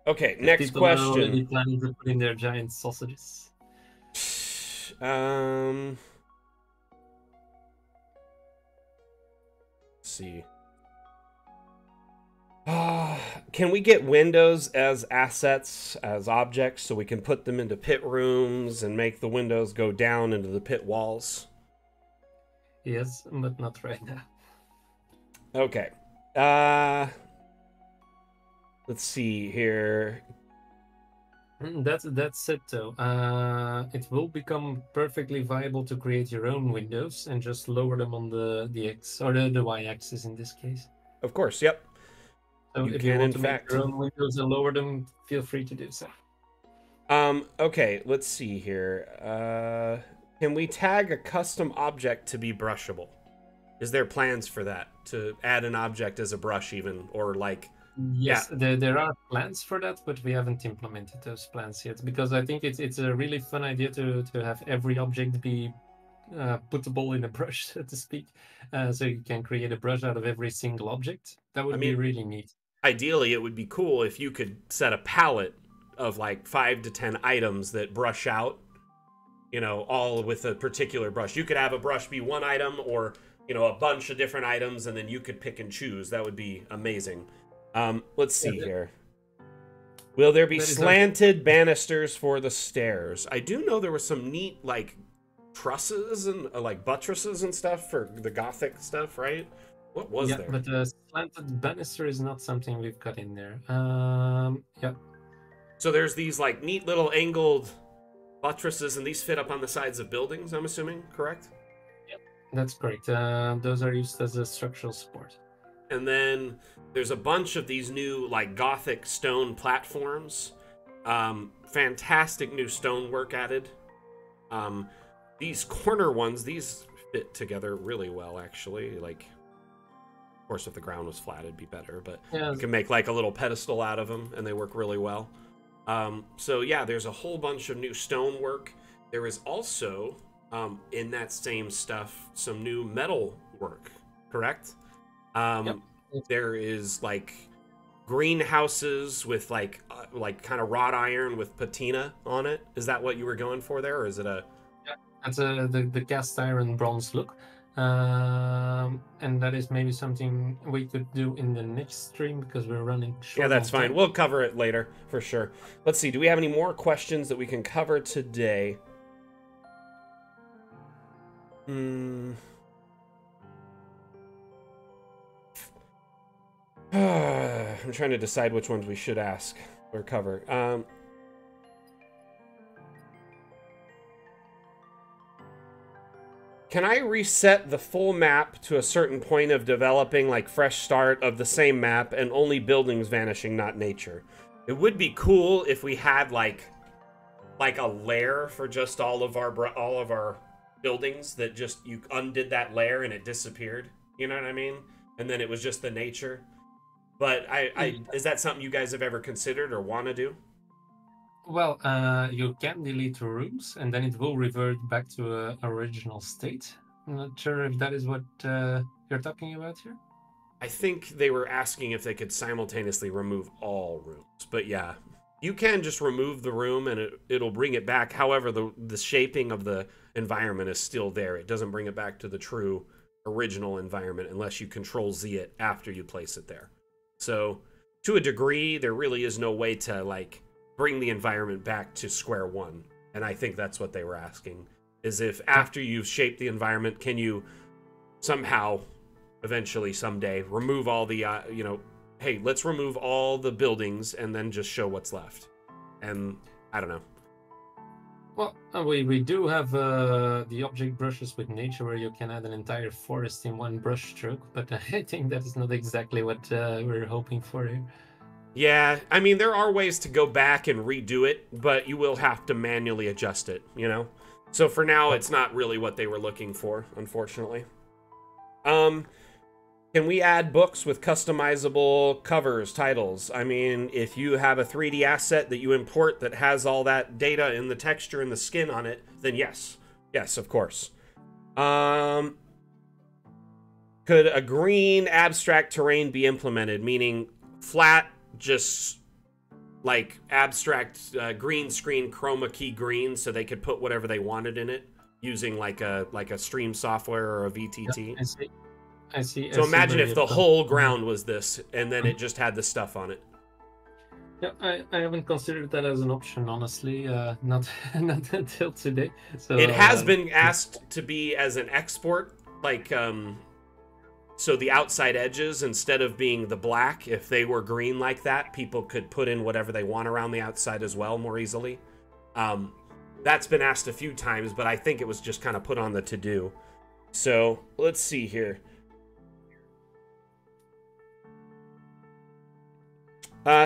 Okay, next question. People are already planning to put in their giant sausages. Let's see. Can we get windows as assets, as objects, so we can put them into pit rooms and make the windows go down into the pit walls? Yes, but not right now. Okay. Let's see here. That's it though. It will become perfectly viable to create your own windows and just lower them on the X or the Y axis in this case. Of course, yep. So if you want to make your own windows and lower them, feel free to do so. Okay, let's see here. Can we tag a custom object to be brushable? Is there plans for that? To add an object as a brush even, or like... Yes, yeah. there are plans for that, but we haven't implemented those plans yet, because I think it's a really fun idea to have every object be puttable in a brush, so to speak. So you can create a brush out of every single object. That would be really neat. Ideally, it would be cool if you could set a palette of like 5 to 10 items that brush out, you know, all with a particular brush. You could have a brush be one item, or, you know, a bunch of different items, and then you could pick and choose. That would be amazing. Let's see here. Will there be slanted banisters for the stairs? I do know there was some neat, like, trusses and, like, buttresses and stuff for the Gothic stuff, right? What was there? But the slanted banister is not something we've got in there. Yeah. So there's these, like, neat little angled buttresses, and these fit up on the sides of buildings, I'm assuming, correct? Yep, that's correct. Those are used as a structural support. And then there's a bunch of these new, like, Gothic stone platforms. Fantastic new stonework added. These corner ones, these fit together really well, actually. Like, of course, if the ground was flat, it'd be better. But you can make, like, a little pedestal out of them, and they work really well. So, yeah, there's a whole bunch of new stonework. There is also, in that same stuff, some new metal work, correct? Yep. There is like greenhouses with like kind of wrought iron with patina on it. Is that what you were going for there, or is it a? Yeah, that's the cast iron bronze look, and that is maybe something we could do in the next stream because we're running short. Yeah, that's fine. We'll cover it later for sure. Let's see. Do we have any more questions that we can cover today? I'm trying to decide which ones we should ask or cover. Can I reset the full map to a certain point of developing, like, fresh start of the same map and only buildings vanishing, not nature? It would be cool if we had like a layer for just all of our buildings that just you undid that layer and it disappeared. You know what I mean? And then it was just the nature. But is that something you guys have ever considered or want to do? Well, you can delete rooms, and then it will revert back to an original state. I'm not sure if that is what you're talking about here. I think they were asking if they could simultaneously remove all rooms. But yeah, you can just remove the room, and it'll bring it back. However, the shaping of the environment is still there. It doesn't bring it back to the true original environment unless you Control-Z it after you place it there. So, to a degree, there really is no way to, like, bring the environment back to square one. And I think that's what they were asking, is if after you've shaped the environment, can you somehow, eventually, someday, remove all the, you know, hey, let's remove all the buildings and then just show what's left. And, I don't know. Well, we do have the object brushes with nature where you can add an entire forest in one brush stroke, but I think that is not exactly what we're hoping for here. Yeah, I mean, there are ways to go back and redo it, but you will have to manually adjust it, you know? So for now, it's not really what they were looking for, unfortunately. Can we add books with customizable covers, titles? I mean, if you have a 3D asset that you import that has all that data and the texture and the skin on it, then yes. Yes, of course. Could a green abstract terrain be implemented? Meaning flat, just like abstract green screen chroma key green so they could put whatever they wanted in it using like a stream software or a VTT. Yeah, I see. So imagine if the whole ground was this, and then it just had the stuff on it. Yeah, I haven't considered that as an option, honestly. Not until today. So it has been asked to be as an export, like so the outside edges, instead of being the black, if they were green like that, people could put in whatever they want around the outside as well more easily. That's been asked a few times, but I think it was just kind of put on the to-do. So let's see here.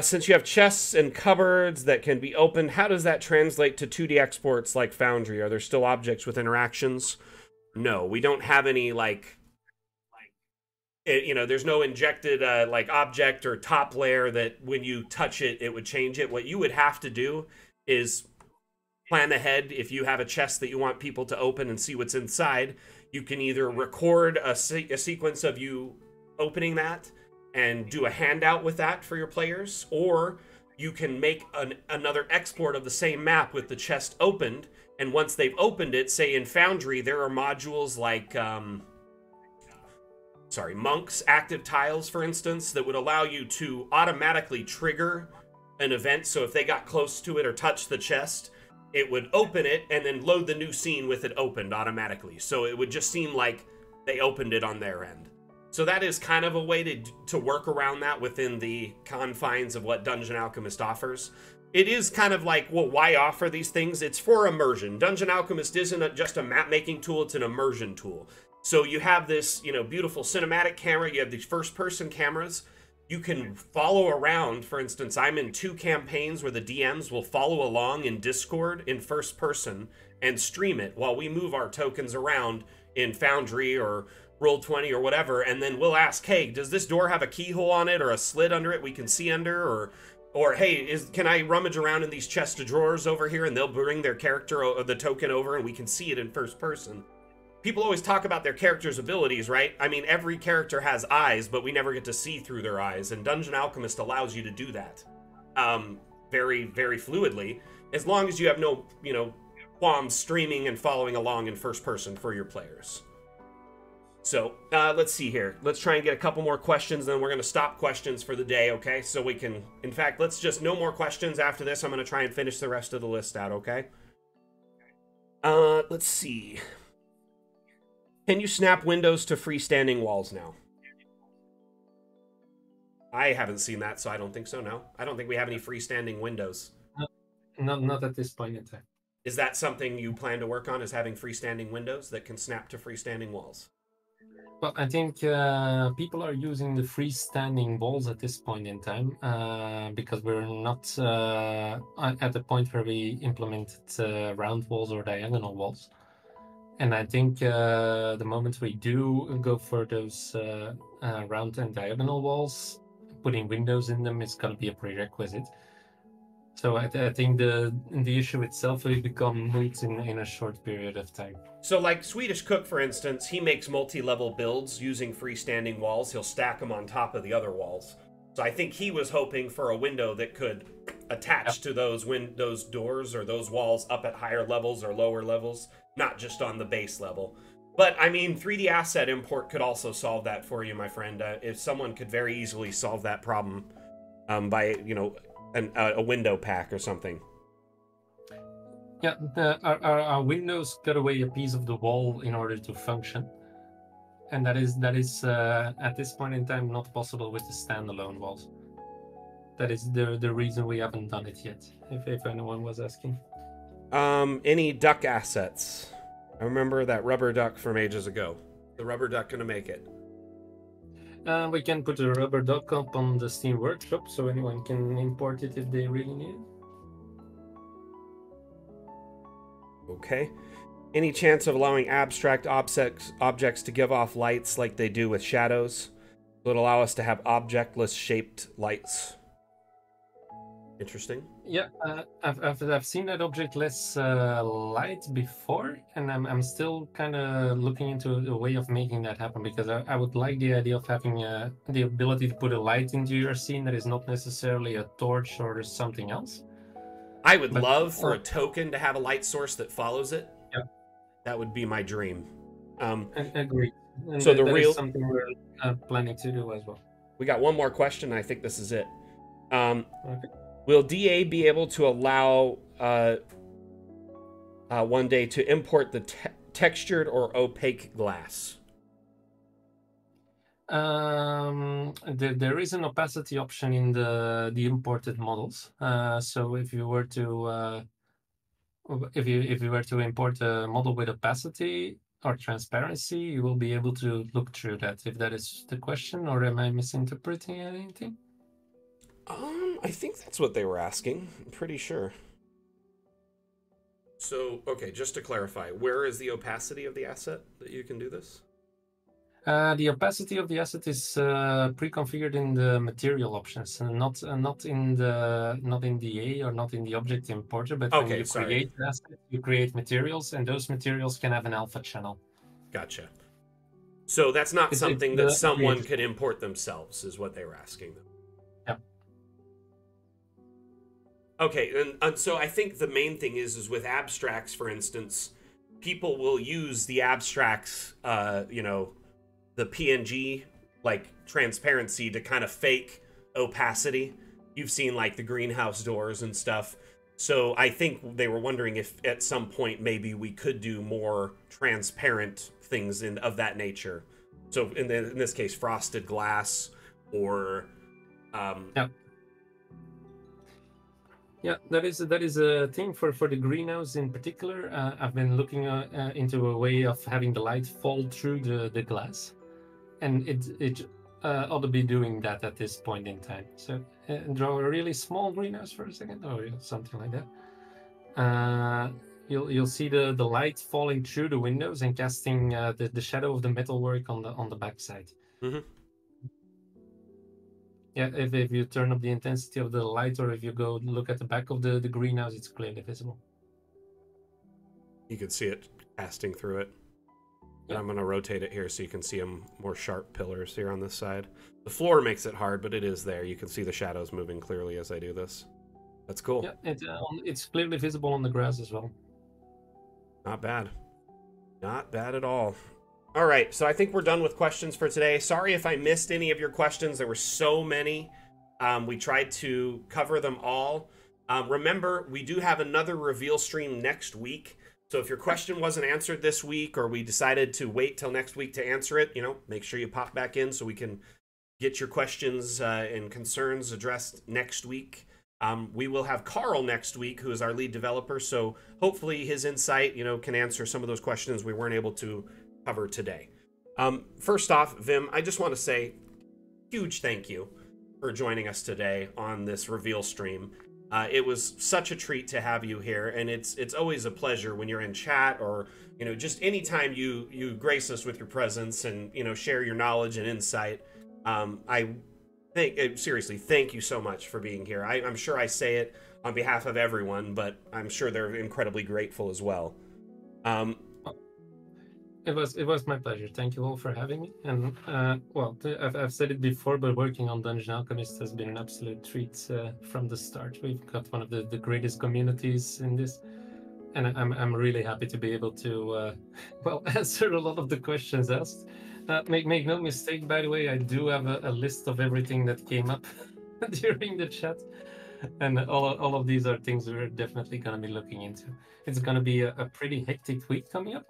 Since you have chests and cupboards that can be opened, how does that translate to 2D exports like Foundry? Are there still objects with interactions? No, we don't have any, like you know, there's no injected, like, object or top layer that when you touch it, it would change it. What you would have to do is plan ahead. If you have a chest that you want people to open and see what's inside, you can either record a sequence of you opening that and do a handout with that for your players, or you can make another export of the same map with the chest opened, and once they've opened it, say in Foundry, there are modules like, Monk's active tiles, for instance, that would allow you to automatically trigger an event, so if they got close to it or touched the chest, it would open it and then load the new scene with it opened automatically, so it would just seem like they opened it on their end. So that is kind of a way to work around that within the confines of what Dungeon Alchemist offers. It is kind of like, well, why offer these things? It's for immersion. Dungeon Alchemist isn't just a map-making tool, it's an immersion tool. So you have this, you know, beautiful cinematic camera, you have these first-person cameras. You can follow around. For instance, I'm in 2 campaigns where the DMs will follow along in Discord in first person and stream it while we move our tokens around in Foundry or Roll20 or whatever, and then we'll ask, hey, does this door have a keyhole on it or a slit under it we can see under, or hey, can I rummage around in these chest of drawers over here, and they'll bring their character or the token over and we can see it in first person. People always talk about their character's abilities, right? I mean, every character has eyes, but we never get to see through their eyes, and Dungeon Alchemist allows you to do that very, very fluidly, as long as you have no, you know, qualms streaming and following along in first person for your players. So, let's see here. Let's try and get a couple more questions, then we're going to stop questions for the day, okay? So we can... In fact, let's just... No more questions after this. I'm going to try and finish the rest of the list out, okay? Let's see. Can you snap windows to freestanding walls now? I haven't seen that, so I don't think so, no. I don't think we have any freestanding windows. Not at this point in time. Is that something you plan to work on, is having freestanding windows that can snap to freestanding walls? Well, I think people are using the freestanding walls at this point in time because we're not at the point where we implemented round walls or diagonal walls. And I think the moment we do go for those round and diagonal walls, putting windows in them is going to be a prerequisite. So I think the issue itself will become moot in a short period of time. So like Swedish Cook, for instance, he makes multi-level builds using freestanding walls. He'll stack them on top of the other walls. So I think he was hoping for a window that could attach to those doors or those walls up at higher levels or lower levels, not just on the base level. But, I mean, 3D asset import could also solve that for you, my friend. If someone could very easily solve that problem by, you know, a window pack or something. Yeah, our windows cut away a piece of the wall in order to function, and that is at this point in time not possible with the standalone walls. That is the reason we haven't done it yet, if anyone was asking. Any duck assets? I remember that rubber duck from ages ago. The rubber duck gonna make it. We can put a rubber duck up on the Steam Workshop so anyone can import it if they really need it. Okay. Any chance of allowing abstract objects to give off lights like they do with shadows? It would allow us to have objectless shaped lights. Interesting. Yeah, I've seen that objectless light before, and I'm still kind of looking into a way of making that happen, because I would like the idea of having the ability to put a light into your scene that is not necessarily a torch or something else. I would love for a token to have a light source that follows it. Yeah, that would be my dream. Agreed. And so that is something we're planning to do as well. We got one more question. I think this is it. Okay. Will DA be able to allow one day to import the textured or opaque glass? There is an opacity option in the imported models. So if you were to if you were to import a model with opacity or transparency, you will be able to look through that. If that is the question, or am I misinterpreting anything? I think that's what they were asking. I'm pretty sure. So, okay, just to clarify, where is the opacity of the asset that you can do this? The opacity of the asset is pre-configured in the material options, and not in the A or not in the object importer. But when you create the asset, you create materials, and those materials can have an alpha channel. Gotcha. So that's not something that someone could import themselves, is what they were asking them. Okay, and so I think the main thing is with abstracts, for instance, people will use the abstracts, you know, the PNG, like, transparency to kind of fake opacity. You've seen, like, the greenhouse doors and stuff. So I think they were wondering if at some point maybe we could do more transparent things of that nature. So in this case, frosted glass or... Yeah, that is a thing for the greenhouse in particular. I've been looking into a way of having the light fall through the glass, and it ought to be doing that at this point in time. So draw a really small greenhouse for a second, or something like that. You'll see the light falling through the windows and casting the shadow of the metalwork on the backside. Mm-hmm. Yeah, if you turn up the intensity of the light, or if you go look at the back of the greenhouse, it's clearly visible. You can see it casting through it. And I'm going to rotate it here so you can see them more sharp pillars here on this side. The floor makes it hard, but it is there. You can see the shadows moving clearly as I do this. That's cool. Yeah, it's clearly visible on the grass as well. Not bad. Not bad at all. All right, so I think we're done with questions for today. Sorry if I missed any of your questions. There were so many. We tried to cover them all. Remember, we do have another reveal stream next week. So if your question wasn't answered this week, or we decided to wait till next week to answer it, you know, make sure you pop back in so we can get your questions and concerns addressed next week. We will have Carl next week, who is our lead developer. So hopefully his insight, you know, can answer some of those questions we weren't able to cover today. First off, Vim, I just want to say huge thank you for joining us today on this reveal stream. It was such a treat to have you here, and it's always a pleasure when you're in chat, or you know, just anytime you grace us with your presence and you know, share your knowledge and insight. I think seriously, thank you so much for being here. I'm sure I say it on behalf of everyone, but I'm sure they're incredibly grateful as well. It was my pleasure. Thank you all for having me. And well, I've said it before, but working on Dungeon Alchemist has been an absolute treat from the start. We've got one of the greatest communities in this, and I'm really happy to be able to well, answer a lot of the questions asked. Make no mistake, by the way, I do have a list of everything that came up during the chat, and all of these are things we're definitely going to be looking into. It's going to be a pretty hectic week coming up.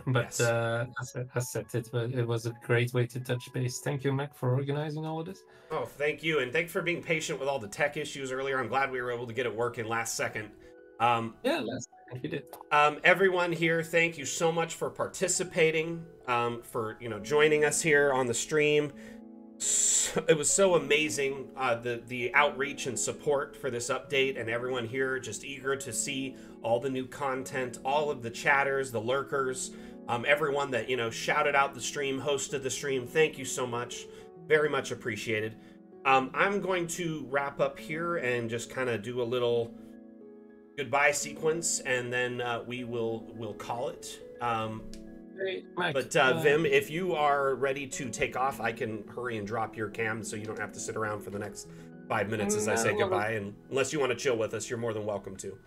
But yes. As said, it was a great way to touch base. Thank you, Mac, for organizing all of this. Oh, thank you, and thanks for being patient with all the tech issues earlier. I'm glad we were able to get it working last second. Yeah, last time he did. Everyone here, thank you so much for participating, for joining us here on the stream. It was so amazing, the outreach and support for this update, and everyone here just eager to see all the new content, all of the chatters, the lurkers, everyone that shouted out the stream, hosted the stream. Thank you so much, very much appreciated. I'm going to wrap up here and just kind of do a little goodbye sequence, and then we'll call it. Hey, Mike, but Vim, if you are ready to take off, I can hurry and drop your cam so you don't have to sit around for the next 5 minutes as I say goodbye. And unless you want to chill with us, you're more than welcome to.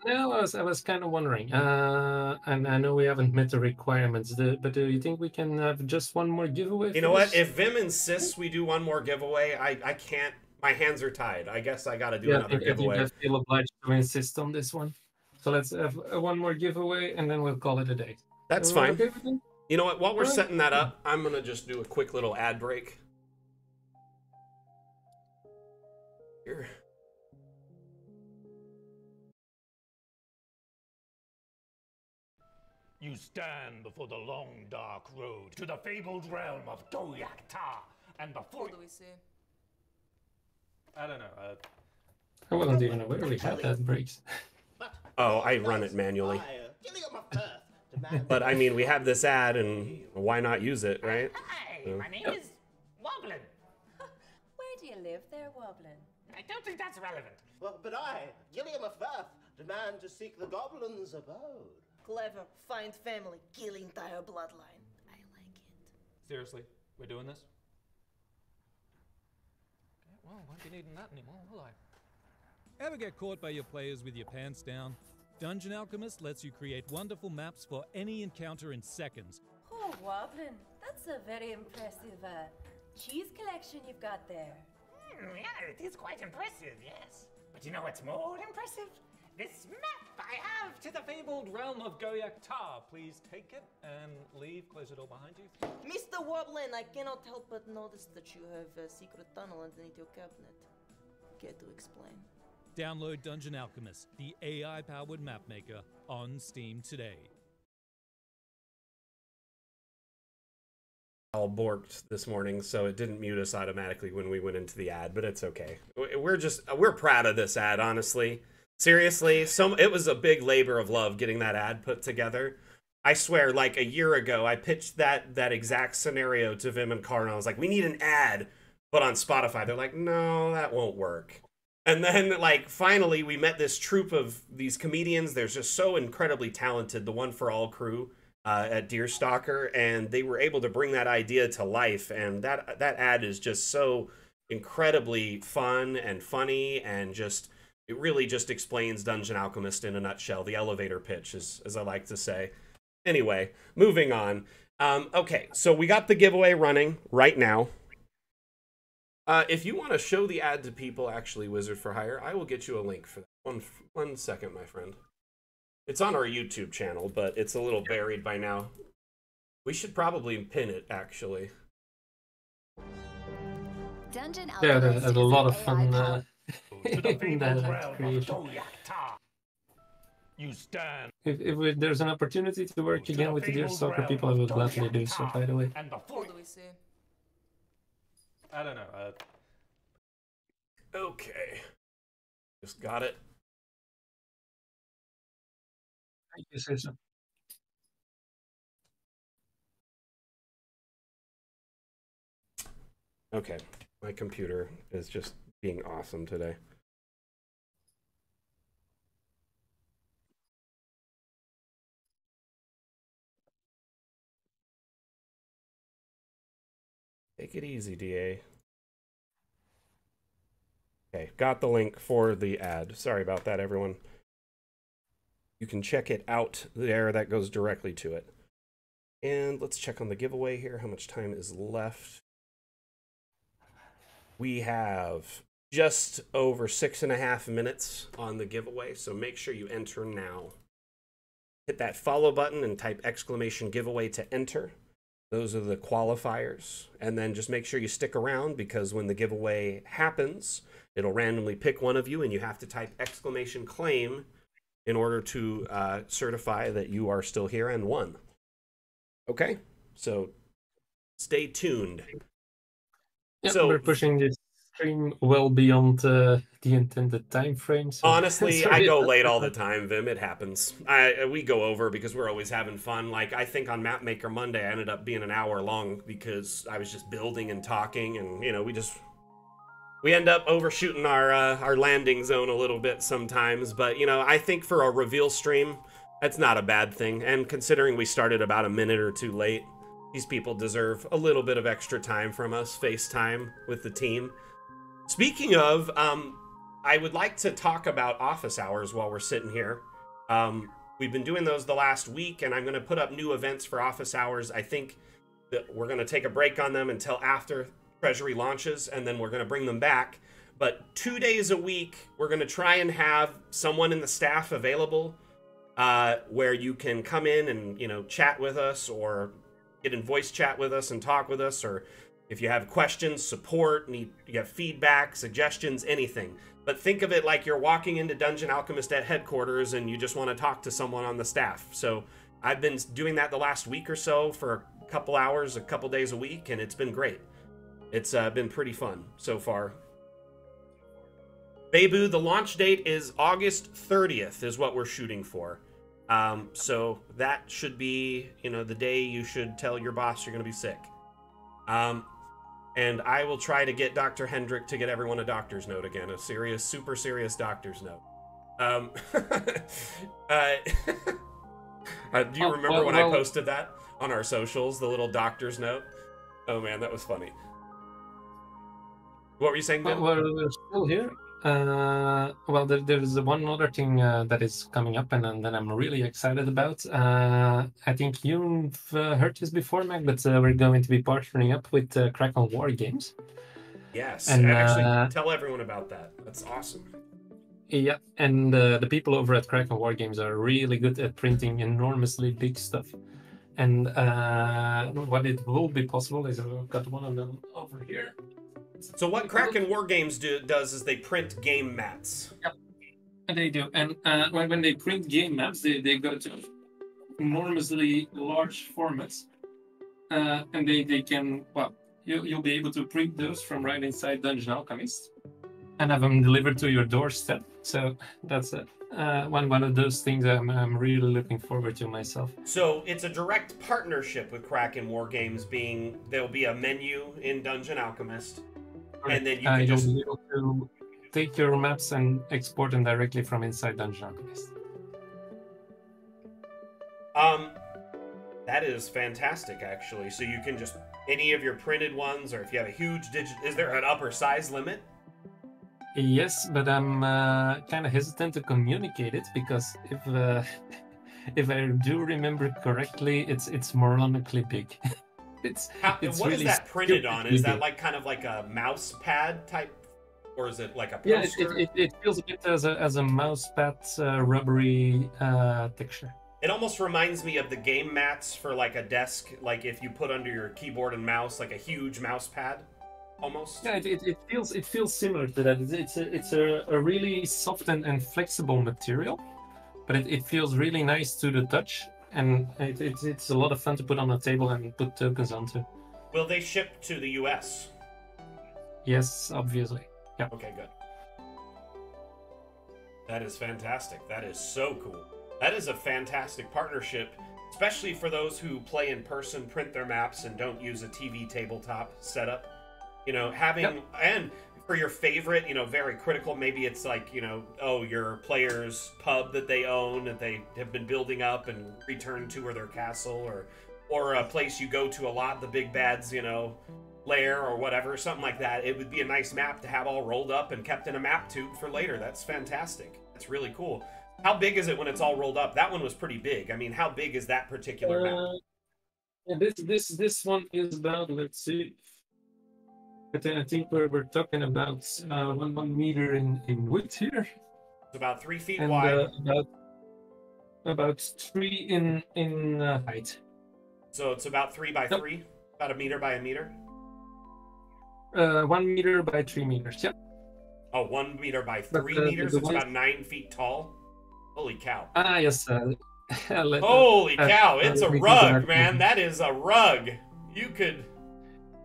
No, I was kind of wondering, and I know we haven't met the requirements, but do you think we can have just one more giveaway? You know what? If Vim insists we do one more giveaway, I can't. My hands are tied. I guess I got to do another giveaway. I feel obliged to insist on this one. So let's have one more giveaway, and then we'll call it a day. That's fine. Okay, you know what? While we're setting that up, I'm going to just do a quick little ad break. Here. You stand before the long, dark road to the fabled realm of Goyak-Ta, and before... What do we see? I don't know. I wasn't even aware we had that breaks. Oh, I run it manually. But I mean, we have this ad, and why not use it, right? Hi, my name is Woblin. Where do you live there, Woblin? I don't think that's relevant. Well, but I, Gilliam of Firth, demand to seek the goblin's abode. Clever, find family, kill entire bloodline. I like it. Seriously, we're doing this? Okay, well, won't be needing that anymore, will I? Ever get caught by your players with your pants down? Dungeon Alchemist lets you create wonderful maps for any encounter in seconds. Oh, Woblin, that's a very impressive cheese collection you've got there. Yeah, it is quite impressive, yes. But you know what's more impressive? This map I have to the fabled realm of Goyak-Ta. Please take it and leave. Close the door behind you. Mr. Woblin, I cannot help but notice that you have a secret tunnel underneath your cabinet. Care to explain? Download Dungeon Alchemist, the AI-powered map maker, on Steam today. All borked this morning, so it didn't mute us automatically when we went into the ad, but it's okay. We're proud of this ad, honestly. Seriously, it was a big labor of love getting that ad put together. I swear, like a year ago, I pitched that exact scenario to Vim and Carl, and I was like, we need an ad, but on Spotify. They're like, no, that won't work. And then, like, finally, we met this troupe of these comedians. They're just so incredibly talented, the One for All crew at Deerstalker, and they were able to bring that idea to life. And that ad is just so incredibly fun and funny, and just it really just explains Dungeon Alchemist in a nutshell. The elevator pitch, as I like to say. Anyway, moving on. Okay, so we got the giveaway running right now. If you want to show the ad to people, actually, Wizard for Hire, I will get you a link for that. One second, my friend. It's on our YouTube channel, but it's a little buried by now. We should probably pin it, actually. Dungeon Alchemist, yeah, there's a lot of fun in that creation. You stand. If there's an opportunity to work again with the Deerstalker people, I would gladly do so, by the way. What do we see? I don't know. Okay. Just got it. Thank you, Susan. Okay. My computer is just being awesome today. Take it easy, DA. Okay, got the link for the ad. Sorry about that, everyone. You can check it out there. That goes directly to it. And let's check on the giveaway here. How much time is left? We have just over 6.5 minutes on the giveaway, so make sure you enter now. Hit that follow button and type !giveaway to enter. Those are the qualifiers. And then just make sure you stick around, because when the giveaway happens, it'll randomly pick one of you, and you have to type !claim in order to certify that you are still here and won. Okay, so stay tuned. Yeah, So we're pushing this stream well beyond the intended time frame. So honestly, I sorry go about late all that. the time, Vim. It happens. We go over because we're always having fun. Like, I think on Mapmaker Monday, I ended up being an hour long because I was just building and talking, and you know, we end up overshooting our landing zone a little bit sometimes. But you know, I think for a reveal stream, that's not a bad thing. And considering we started about a minute or two late, these people deserve a little bit of extra time from us, FaceTime with the team. Speaking of, I would like to talk about office hours while we're sitting here. We've been doing those the last week, and I'm going to put up new events for office hours. I think that we're going to take a break on them until after Treasury launches, and then we're going to bring them back. But 2 days a week, we're going to try and have someone in the staff available where you can come in and, you know, chat with us or get in voice chat with us and talk with us, or if you have questions, support, you have feedback, suggestions, anything. But think of it like you're walking into Dungeon Alchemist at headquarters and you just want to talk to someone on the staff. So I've been doing that the last week or so for a couple hours, a couple days a week, and it's been great. It's been pretty fun so far. Bebu, the launch date is August 30th is what we're shooting for. So that should be, you know, the day you should tell your boss you're going to be sick. And I will try to get Dr. Hendryke to get everyone a doctor's note again, a serious, super serious doctor's note. Do you remember when I posted that on our socials, the little doctor's note? Oh man, that was funny. What were you saying, Ben? Well, we're still here. Well, there's one other thing that is coming up, and then I'm really excited about. I think you've heard this before, Mac, but we're going to be partnering up with Kraken War Games. Yes, and actually, tell everyone about that. That's awesome. Yeah, and the people over at Kraken War Games are really good at printing enormously big stuff. And what it will be possible is I've got one of them over here. So what Kraken War Games does is they print game mats. Yep, and they do. And when they print game maps, they go to enormously large formats. And they can, well, you'll be able to print those from right inside Dungeon Alchemist and have them delivered to your doorstep. So that's one of those things I'm really looking forward to myself. So it's a direct partnership with Kraken War Games, being there'll be a menu in Dungeon Alchemist. And then you can just you'll be able to take your maps and export them directly from inside Dungeon Alchemist. That is fantastic, actually. So you can just any of your printed ones, or if you have a huge is there an upper size limit? Yes, but I'm kind of hesitant to communicate it because if I do remember correctly, it's moronically big. It's what really is that printed on? Is that big. like kind of like a mouse pad type, or is it like a Yeah, poster? it feels a bit as a mouse pad rubbery texture. It almost reminds me of the game mats for like a desk, like if you put under your keyboard and mouse, like a huge mouse pad, almost. Yeah, it feels similar to that. It's a really soft and flexible material, but it feels really nice to the touch. And it's a lot of fun to put on a table and put tokens onto. Will they ship to the US? Yes, obviously. Yeah. Okay, good. That is fantastic. That is so cool. That is a fantastic partnership, especially for those who play in person, print their maps, and don't use a TV tabletop setup. You know, having and for your favorite, you know, very critical. Maybe it's like, you know, oh, your player's pub that they own that they have been building up and return to, or their castle, or a place you go to a lot, the big bad's, you know, lair or whatever, something like that. It would be a nice map to have all rolled up and kept in a map tube for later. That's fantastic. That's really cool. How big is it when it's all rolled up? That one was pretty big. I mean, how big is that particular map? Yeah, this one is about, let's see. But I think we're talking about 1 meter in width here. It's about 3 feet and, wide. About 3 in height. So it's about 3 by 3, about a meter by a meter. 1 meter by 3 meters. Yep. Oh, 1 meter by 3 meters. It's about 9 feet tall. Holy cow. Ah, yes. Holy cow, it's a let me rug, that. man. That is a rug. You could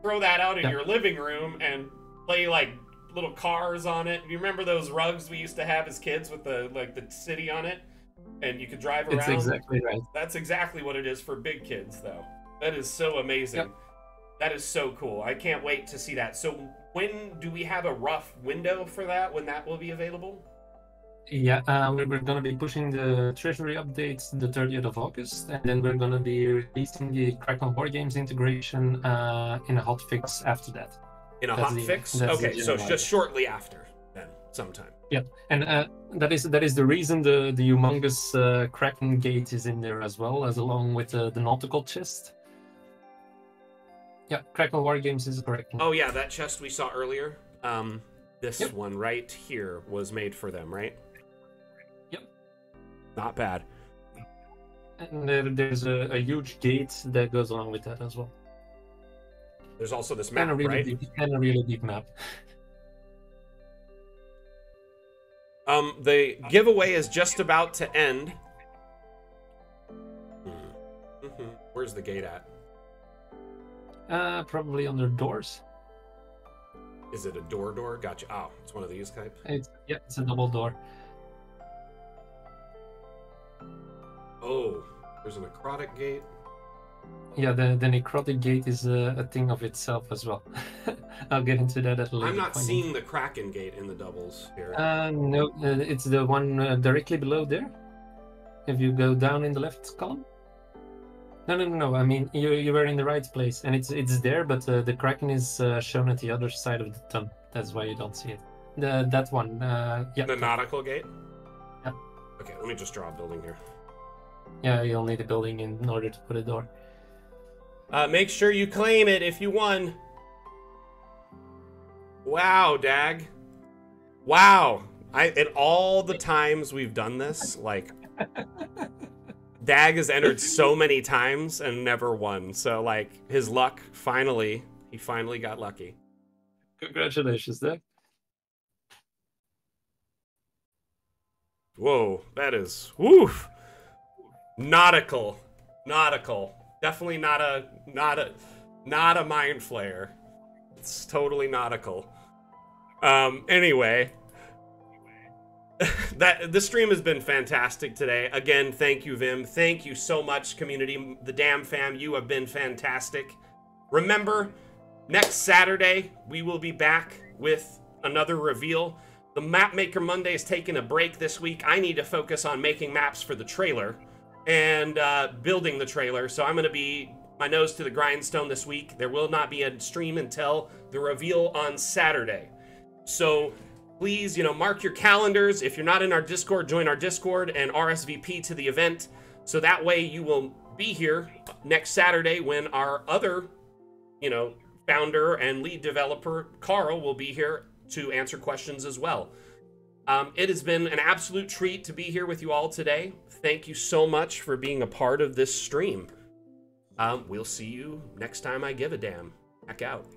throw that out in Yeah. your living room and play like little cars on it. You remember those rugs we used to have as kids with the the city on it? And you could drive around? It's exactly right. That's exactly what it is for big kids, though. That is so amazing. Yep. That is so cool. I can't wait to see that. So when do we have a rough window for that, when that will be available? Yeah, we're going to be pushing the Treasury updates the 30th of August, and then we're going to be releasing the Kraken War Games integration in a hotfix after that. In a hotfix? Okay, so just shortly after, then, sometime. Yeah, and that is the reason the humongous Kraken gate is in there as well, as along with the nautical chest. Yeah, Kraken War Games is correct. Oh yeah, that chest we saw earlier. This Yep. one right here was made for them, right? Yep. Not bad. And there's a huge gate that goes along with that as well. There's also this map, And a really right? deep, and a really deep map. The giveaway is just about to end. Where's the gate at? Probably under doors. Is it a door? Gotcha. Oh, it's one of these type. It's a double door. Oh, there's a necrotic gate. Yeah, the necrotic gate is a thing of itself as well. I'll get into that at a later I'm not point. seeing the Kraken gate in the doubles here. No, it's the one directly below there. If you go down in the left column. No. I mean, you were in the right place, and it's there, but the Kraken is shown at the other side of the tunnel. That's why you don't see it. That one, yeah. The nautical gate? Yeah. Okay, let me just draw a building here. Yeah, you'll need a building in order to put a door. Make sure you claim it if you won. Wow, Dag. Wow. In all the times we've done this, like, Dag has entered so many times and never won. So, like, his luck, he finally got lucky. Congratulations, Dag. Whoa, that is, woof. Nautical. Definitely not a mind flayer. It's totally nautical. Anyway, this stream has been fantastic today. Again, thank you, Vim. Thank you so much, community. The Damn Fam, you have been fantastic. Remember, next Saturday, we will be back with another reveal. The Map Maker Monday is taking a break this week. I need to focus on making maps for the trailer and building the trailer. So I'm going to be my nose to the grindstone this week. There will not be a stream until the reveal on Saturday. So please, mark your calendars. If you're not in our Discord, join our Discord and RSVP to the event. So that way you will be here next Saturday when our other, founder and lead developer, Carl, will be here to answer questions as well. It has been an absolute treat to be here with you all today. Thank you so much for being a part of this stream. We'll see you next time I give a damn. Back out.